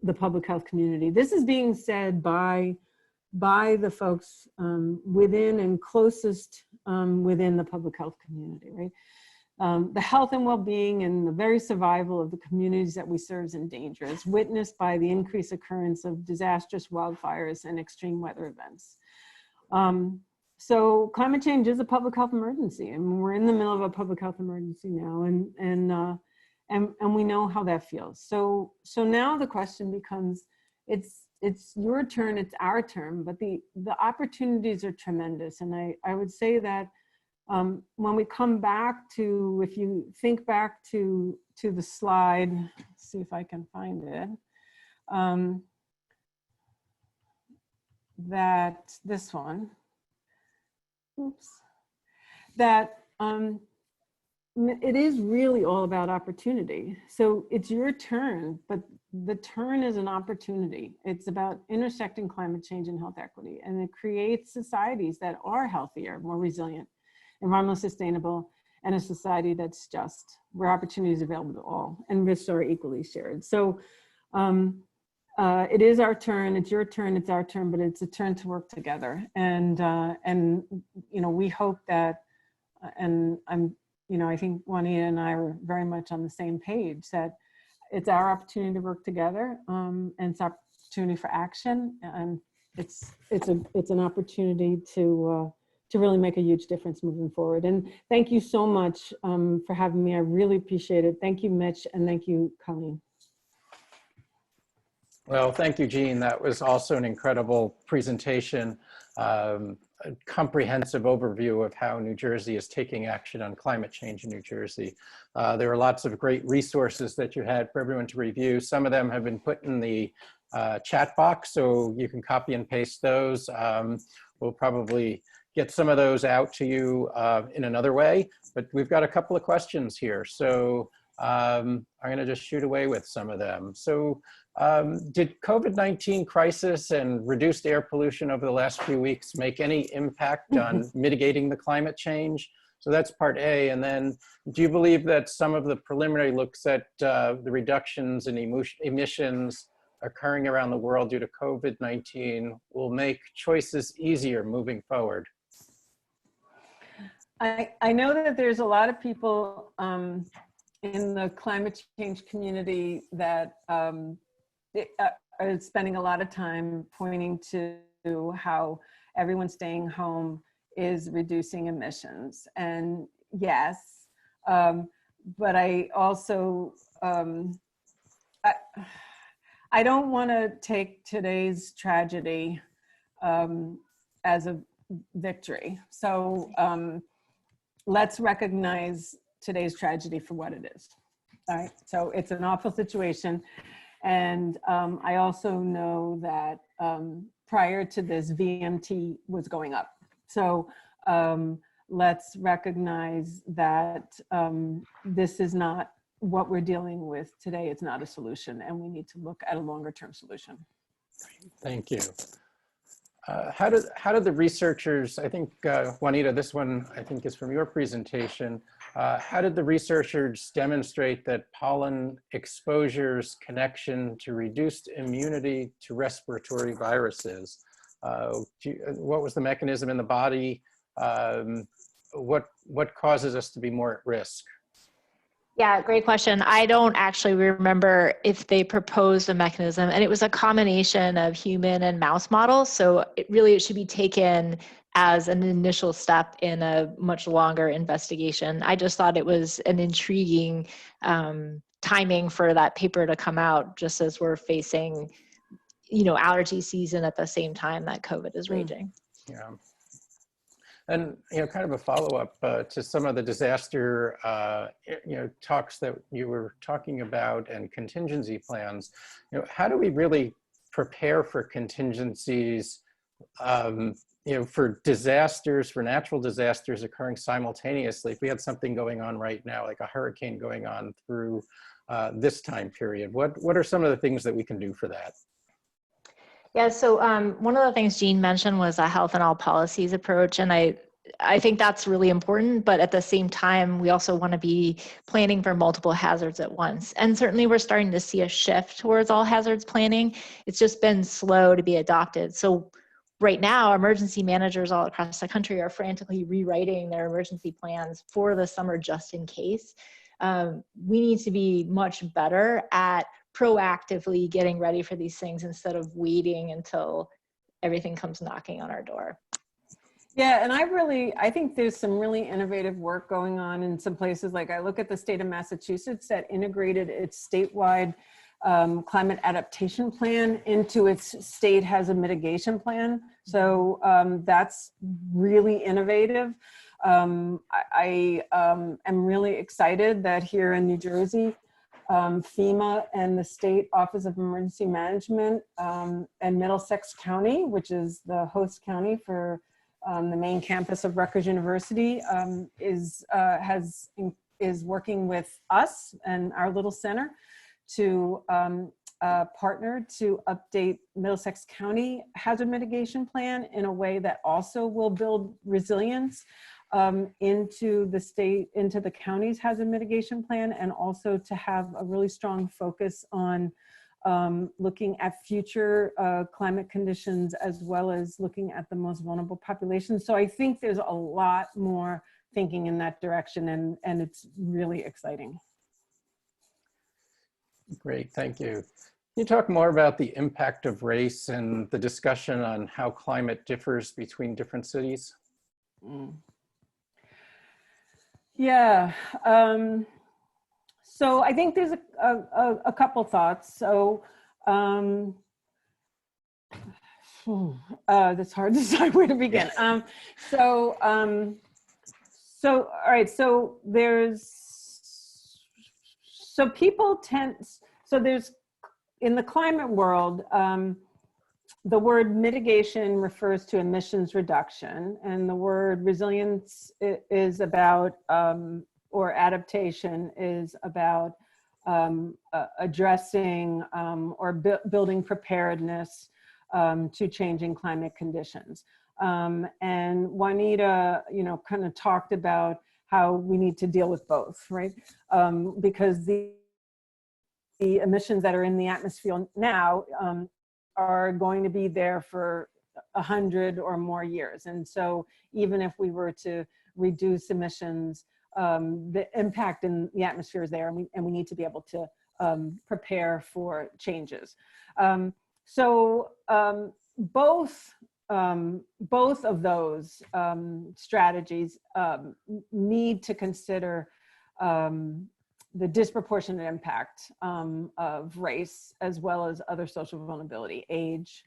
the public health community. This is being said by the folks within and closest within the public health community, right? The health and well-being and the very survival of the communities that we serve is in danger, as witnessed by the increased occurrence of disastrous wildfires and extreme weather events. So climate change is a public health emergency, and we're in the middle of a public health emergency now, and we know how that feels. So now the question becomes, it's your turn, it's our turn, but the opportunities are tremendous. And I would say that when we come back to, if you think back to the slide, let's see if I can find it, that this one, oops, that it is really all about opportunity. So it's your turn, but the turn is an opportunity. It's about intersecting climate change and health equity, and it creates societies that are healthier, more resilient, environmentally sustainable, and a society that's just, where opportunities are available to all and risks are equally shared. So it is our turn, it's your turn, it's our turn, but it's a turn to work together. And we hope that, and I think Juanita and I are very much on the same page, that it's our opportunity to work together, and it's an opportunity for action, and it's an opportunity to really make a huge difference moving forward. And thank you so much for having me. I really appreciate it. Thank you, Mitch, and thank you, Colleen. Well, thank you, Jeanne. That was also an incredible presentation, a comprehensive overview of how New Jersey is taking action on climate change in New Jersey. There are lots of great resources that you had for everyone to review. Some of them have been put in the chat box, so you can copy and paste those. We'll probably get some of those out to you in another way, but we've got a couple of questions here. So I'm going to just shoot away with some of them. So did COVID-19 crisis and reduced air pollution over the last few weeks make any impact on mitigating the climate change? So that's part A. And then do you believe that some of the preliminary looks at the reductions in emissions occurring around the world due to COVID-19 will make choices easier moving forward? I know that there's a lot of people in the climate change community that are spending a lot of time pointing to how everyone staying home is reducing emissions. And yes, but I also, I don't want to take today's tragedy as a victory. So let's recognize today's tragedy for what it is. All right, so it's an awful situation. And I also know that prior to this, VMT was going up. So let's recognize that this is not what we're dealing with today. It's not a solution, and we need to look at a longer term solution. Thank you. How did the researchers, I think, Juanita, this one I think is from your presentation, how did the researchers demonstrate that pollen exposure's connection to reduced immunity to respiratory viruses? What was the mechanism in the body? What causes us to be more at risk? Yeah, great question. I don't actually remember if they proposed a mechanism, and it was a combination of human and mouse models. So it should be taken as an initial step in a much longer investigation. I just thought it was an intriguing timing for that paper to come out, just as we're facing, allergy season at the same time that COVID is raging. Yeah. And, kind of a follow-up to some of the disaster, talks that you were talking about and contingency plans. How do we really prepare for contingencies, for disasters, for natural disasters occurring simultaneously? If we had something going on right now, like a hurricane going on through this time period, what are some of the things that we can do for that? Yeah, so one of the things Jeanne mentioned was a health and all policies approach, and I think that's really important, but at the same time, we also want to be planning for multiple hazards at once. And certainly we're starting to see a shift towards all hazards planning. It's just been slow to be adopted. So right now, emergency managers all across the country are frantically rewriting their emergency plans for the summer just in case. We need to be much better at proactively getting ready for these things instead of waiting until everything comes knocking on our door. Yeah, and I think there's some really innovative work going on in some places. Like I look at the state of Massachusetts that integrated its statewide climate adaptation plan into its state hazard mitigation plan. So that's really innovative. I am really excited that here in New Jersey, FEMA and the State Office of Emergency Management and Middlesex County, which is the host county for the main campus of Rutgers University, is working with us and our little center to partner to update Middlesex County hazard mitigation plan in a way that also will build resilience into the county's hazard mitigation plan, and also to have a really strong focus on looking at future climate conditions, as well as looking at the most vulnerable populations. So I think there's a lot more thinking in that direction, and it's really exciting. Great, thank you. Can you talk more about the impact of race and the discussion on how climate differs between different cities? Yeah, so I think there's a couple thoughts. So that's hard to decide where to begin. So all right, so there's in the climate world, the word mitigation refers to emissions reduction, and the word resilience is about or adaptation is about addressing or building preparedness to changing climate conditions. And Juanita, kind of talked about how we need to deal with both, right? Because the emissions that are in the atmosphere now are going to be there for 100 or more years. And so even if we were to reduce emissions, the impact in the atmosphere is there, and we need to be able to prepare for changes. Both of those strategies need to consider the disproportionate impact of race, as well as other social vulnerability, age,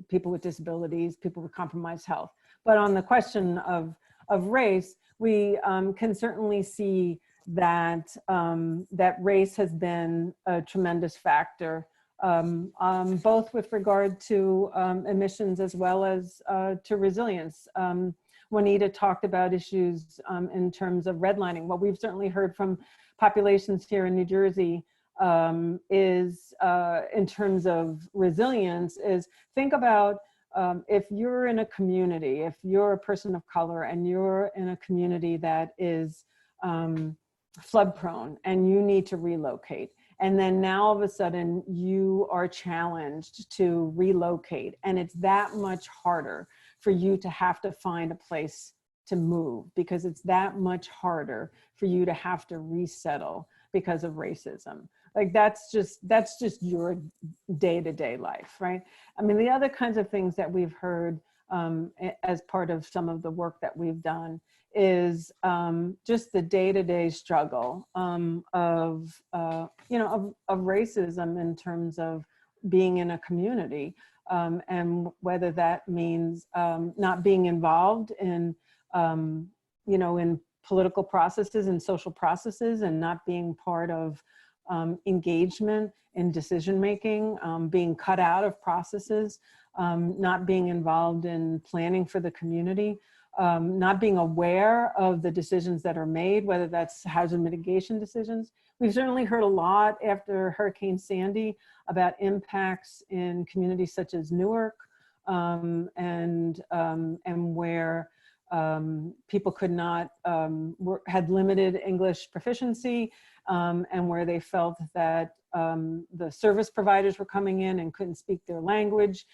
people with disabilities, people with compromised health. But on the question of race, we can certainly see that that race has been a tremendous factor, both with regard to emissions as well as to resilience. Juanita talked about issues in terms of redlining. What we've certainly heard from populations here in New Jersey is in terms of resilience is think about if you're in a community, if you're a person of color and you're in a community that is flood prone and you need to relocate. And then now all of a sudden you are challenged to relocate, and it's that much harder for you to have to find a place to move, because it's that much harder for you to have to resettle because of racism. Like that's just your day-to-day life, right? I mean, the other kinds of things that we've heard as part of some of the work that we've done is just the day-to-day struggle of racism in terms of being in a community, and whether that means not being involved in in political processes and social processes, and not being part of engagement in decision making, being cut out of processes, not being involved in planning for the community. Not being aware of the decisions that are made, whether that's hazard mitigation decisions. We've certainly heard a lot after Hurricane Sandy about impacts in communities such as Newark, and where people could not, had limited English proficiency, and where they felt that the service providers were coming in and couldn't speak their language.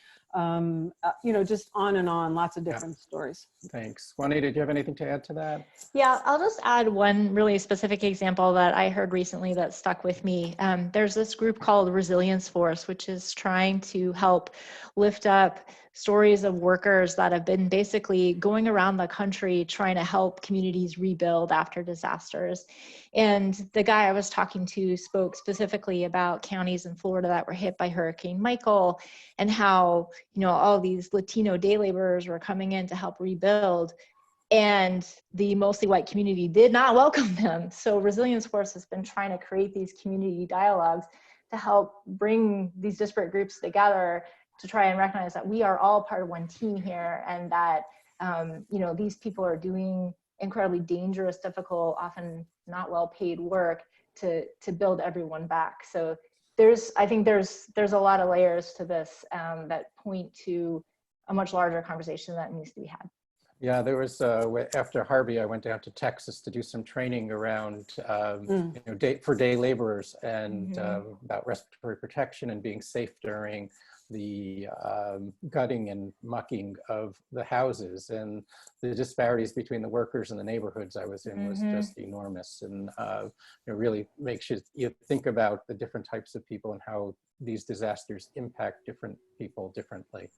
Just on and on, lots of different stories. Thanks. Juanita, do you have anything to add to that? Yeah, I'll just add one really specific example that I heard recently that stuck with me. There's this group called Resilience Force, which is trying to help lift up stories of workers that have been basically going around the country trying to help communities rebuild after disasters. And the guy I was talking to spoke specifically about counties in Florida that were hit by Hurricane Michael, and how, all these Latino day laborers were coming in to help rebuild, and the mostly white community did not welcome them. So Resilience Force has been trying to create these community dialogues to help bring these disparate groups together to try and recognize that we are all part of one team here, and that these people are doing incredibly dangerous, difficult, often not well paid work to build everyone back. So I think there's a lot of layers to this that point to a much larger conversation that needs to be had. Yeah, there was, after Harvey, I went down to Texas to do some training around, for day laborers, and about respiratory protection and being safe during the gutting and mucking of the houses, and the disparities between the workers and the neighborhoods I was in was just enormous, and it really makes you think about the different types of people and how these disasters impact different people differently.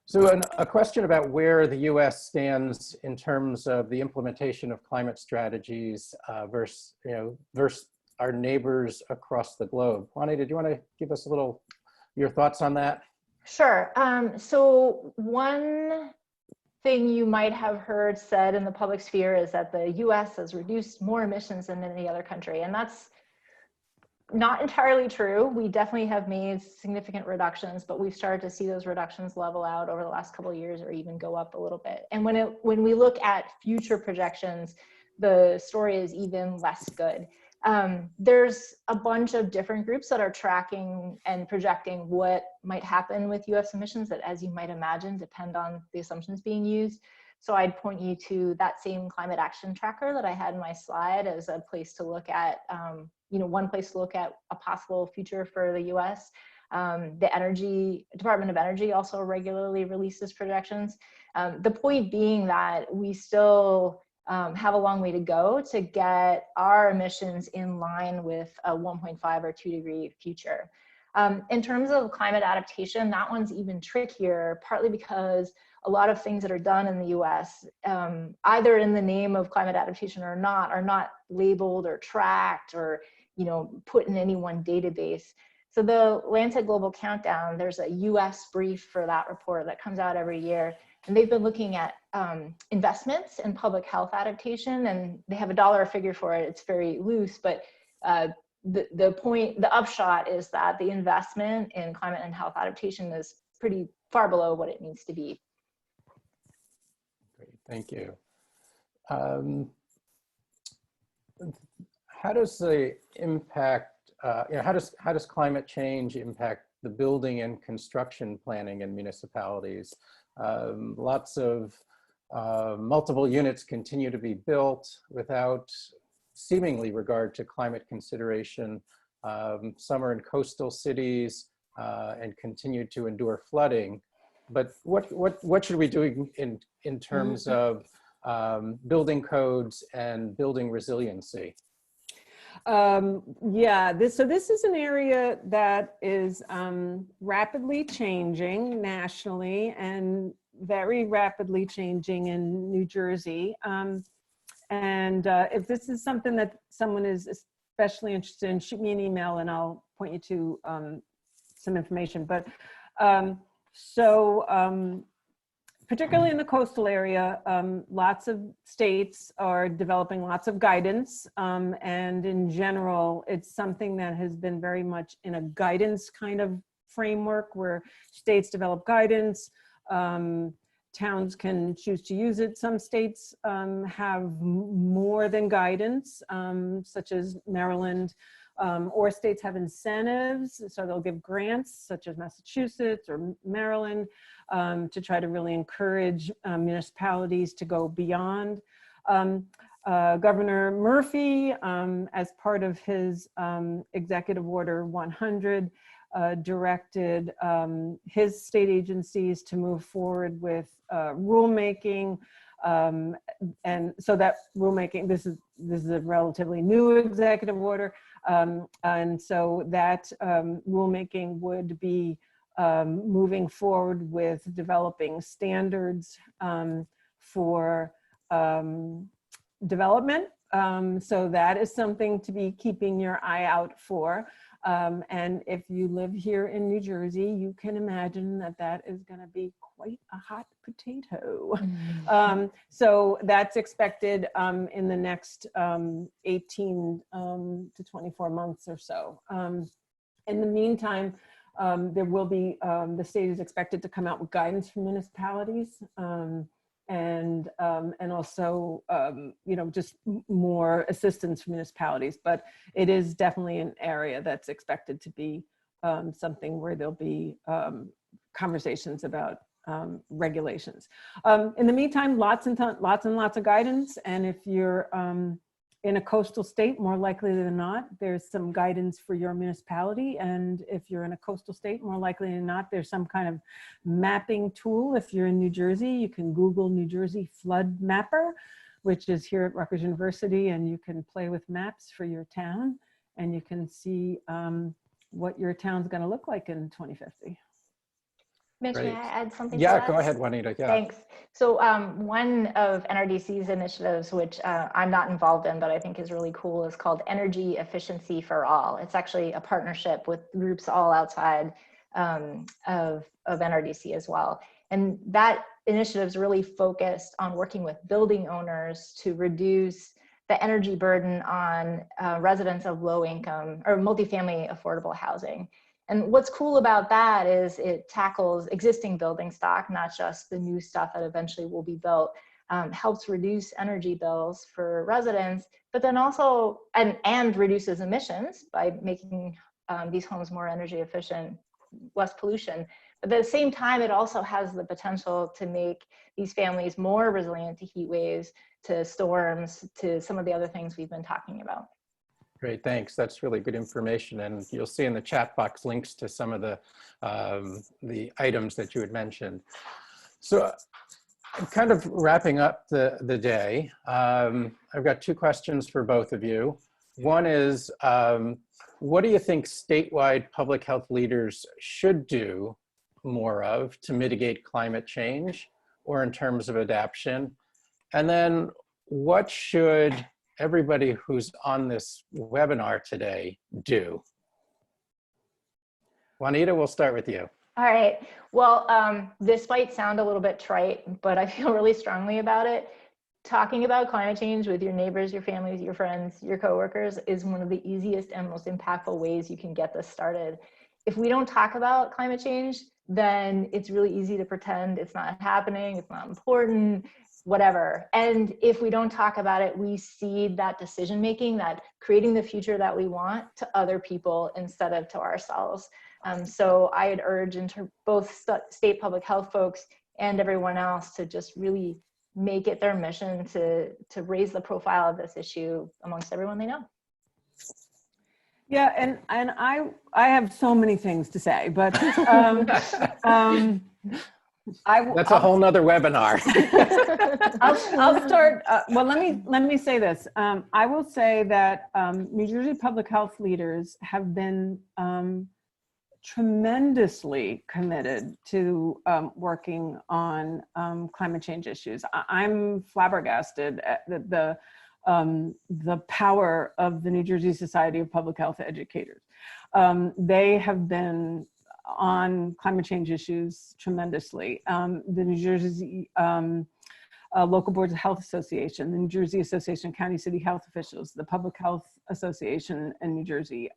So a question about where the US stands in terms of the implementation of climate strategies versus our neighbors across the globe. Juanita, do you want to give us your thoughts on that? Sure. So one thing you might have heard said in the public sphere is that the US has reduced more emissions than any other country, and that's not entirely true. We definitely have made significant reductions, but we've started to see those reductions level out over the last couple of years, or even go up a little bit. And when we look at future projections, the story is even less good. There's a bunch of different groups that are tracking and projecting what might happen with US emissions that, as you might imagine, depend on the assumptions being used. So I'd point you to that same climate action tracker that I had in my slide as a place to look at, one place to look at a possible future for the US. The Department of Energy also regularly releases projections. The point being that we still have a long way to go to get our emissions in line with a 1.5 or 2 degree future. In terms of climate adaptation, that one's even trickier, partly because a lot of things that are done in the US, either in the name of climate adaptation or not, are not labeled or tracked or put in any one database. So the Lancet Global Countdown, there's a US brief for that report that comes out every year. And they've been looking at investments in public health adaptation, and they have a dollar figure for it. It's very loose, but the upshot is that the investment in climate and health adaptation is pretty far below what it needs to be. Great, thank you. How does the impact, how does climate change impact the building and construction planning in municipalities? Lots of multiple units continue to be built without seemingly regard to climate consideration. Some are in coastal cities and continue to endure flooding. But what should we do in terms of building codes and building resiliency? Yeah, this is an area that is rapidly changing nationally and very rapidly changing in New Jersey. And if this is something that someone is especially interested in, shoot me an email and I'll point you to some information. But particularly in the coastal area, lots of states are developing lots of guidance. And in general, it's something that has been very much in a guidance kind of framework where states develop guidance. Towns can choose to use it. Some states have more than guidance, such as Maryland, or states have incentives, so they'll give grants, such as Massachusetts or Maryland, to try to really encourage municipalities to go beyond. Governor Murphy, as part of his Executive Order 100, directed his state agencies to move forward with rulemaking, and so that rulemaking, this is a relatively new executive order, and so that rulemaking would be moving forward with developing standards for development. So that is something to be keeping your eye out for. And if you live here in New Jersey, you can imagine that that is going to be quite a hot potato. So that's expected in the next 18 to 24 months or so. In the meantime, there will be, the state is expected to come out with guidance for municipalities. And also, just more assistance for municipalities. But it is definitely an area that's expected to be something where there'll be conversations about regulations. In the meantime, lots and lots of guidance. And if you're in a coastal state, more likely than not, there's some guidance for your municipality. And if you're in a coastal state, more likely than not, there's some kind of mapping tool. If you're in New Jersey, you can Google New Jersey Flood Mapper, which is here at Rutgers University, and you can play with maps for your town, and you can see what your town's gonna look like in 2050. Mitch, may I add something to Yeah, that? go ahead, Juanita. Yeah. Thanks. So one of NRDC's initiatives, which I'm not involved in, but I think is really cool, is called Energy Efficiency for All. It's actually a partnership with groups all outside of NRDC as well. And that initiative is really focused on working with building owners to reduce the energy burden on residents of low income or multifamily affordable housing. And what's cool about that is it tackles existing building stock, not just the new stuff that eventually will be built. helps reduce energy bills for residents, but then also, and reduces emissions by making these homes more energy efficient, less pollution. But at the same time, it also has the potential to make these families more resilient to heat waves, to storms, to some of the other things we've been talking about. Great, thanks. That's really good information. And you'll see in the chat box links to some of the items that you had mentioned. So kind of wrapping up the day, I've got two questions for both of you. One is, what do you think statewide public health leaders should do more of to mitigate climate change or in terms of adaptation? And then what should everybody who's on this webinar today do? Juanita, we'll start with you. All right. Well, this might sound a little bit trite, but I feel really strongly about it. Talking about climate change with your neighbors, your families, your friends, your coworkers is one of the easiest and most impactful ways you can get this started. If we don't talk about climate change, then it's really easy to pretend it's not happening, it's not important, whatever. And if we don't talk about it, we cede that decision making, that creating the future that we want, to other people instead of to ourselves. So I'd urge both state public health folks and everyone else to just really make it their mission to raise the profile of this issue amongst everyone they know. Yeah, and I have so many things to say, but That's a whole nother webinar. I'll start. Well, let me say this. I will say that New Jersey public health leaders have been tremendously committed to working on climate change issues. I'm flabbergasted at the power of the New Jersey Society of Public Health Educators. They have been on climate change issues tremendously. The New Jersey Local Boards of Health Association, the New Jersey Association of County City Health Officials, the Public Health Association in New Jersey.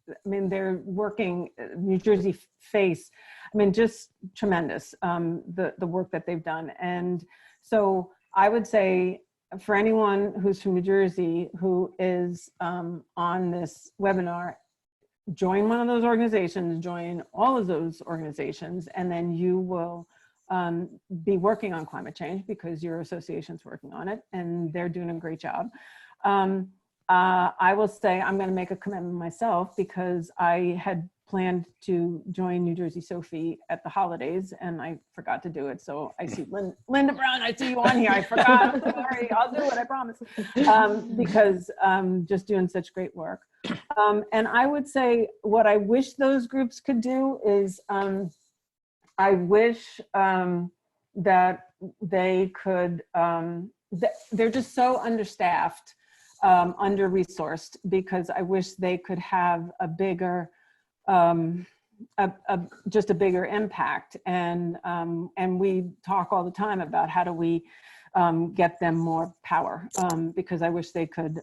I mean, they're working, New Jersey FACE, I mean, just tremendous, the work that they've done. And so I would say, for anyone who's from New Jersey who is on this webinar, join one of those organizations, join all of those organizations, and then you will be working on climate change because your association's working on it and they're doing a great job. I will say I'm going to make a commitment myself because I had planned to join New Jersey Sophie at the holidays and I forgot to do it. So I see Linda Brown, I see you on here. I forgot. I'm sorry. I'll do it. I promise. Because just doing such great work. And I would say what I wish those groups could do is I wish that they could, they're just so understaffed, under-resourced, because I wish they could have a bigger, just a bigger impact. And we talk all the time about how do we get them more power, because I wish they could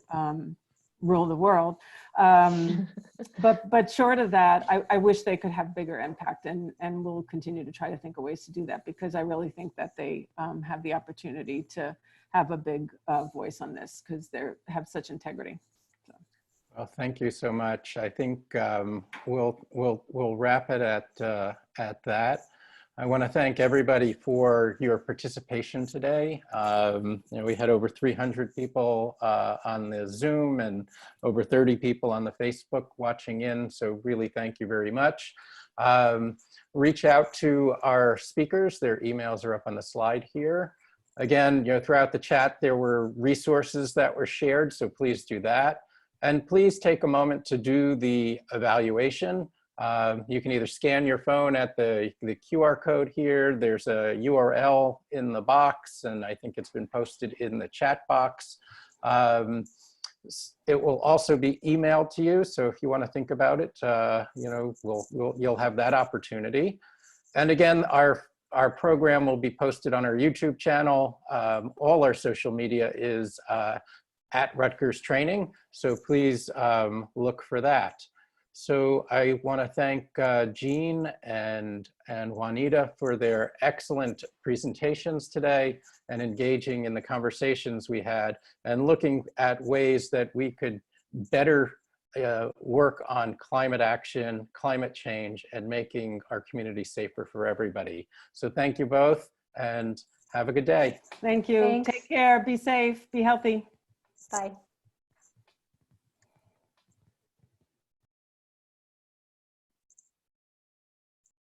rule the world. But short of that, I wish they could have bigger impact, and we'll continue to try to think of ways to do that, because I really think that they have the opportunity to have a big voice on this, because they have such integrity. So. Well, thank you so much. I think we'll wrap it at that. I want to thank everybody for your participation today. You know, we had over 300 people on the Zoom and over 30 people on the Facebook watching in. So really thank you very much. Reach out to our speakers. Their emails are up on the slide here. Again, you know, throughout the chat, there were resources that were shared, so please do that. And please take a moment to do the evaluation. You can either scan your phone at the QR code here. There's a URL in the box, and I think it's been posted in the chat box. It will also be emailed to you, so if you want to think about it, you know, you'll have that opportunity. And again, our program will be posted on our YouTube channel. All our social media is at Rutgers Training, so please look for that. So I want to thank Jeanne and Juanita for their excellent presentations today, and engaging in the conversations we had and looking at ways that we could better work on climate action, climate change, and making our community safer for everybody. So thank you both and have a good day. Thank you. Thanks. Take care. Be safe. Be healthy. Bye.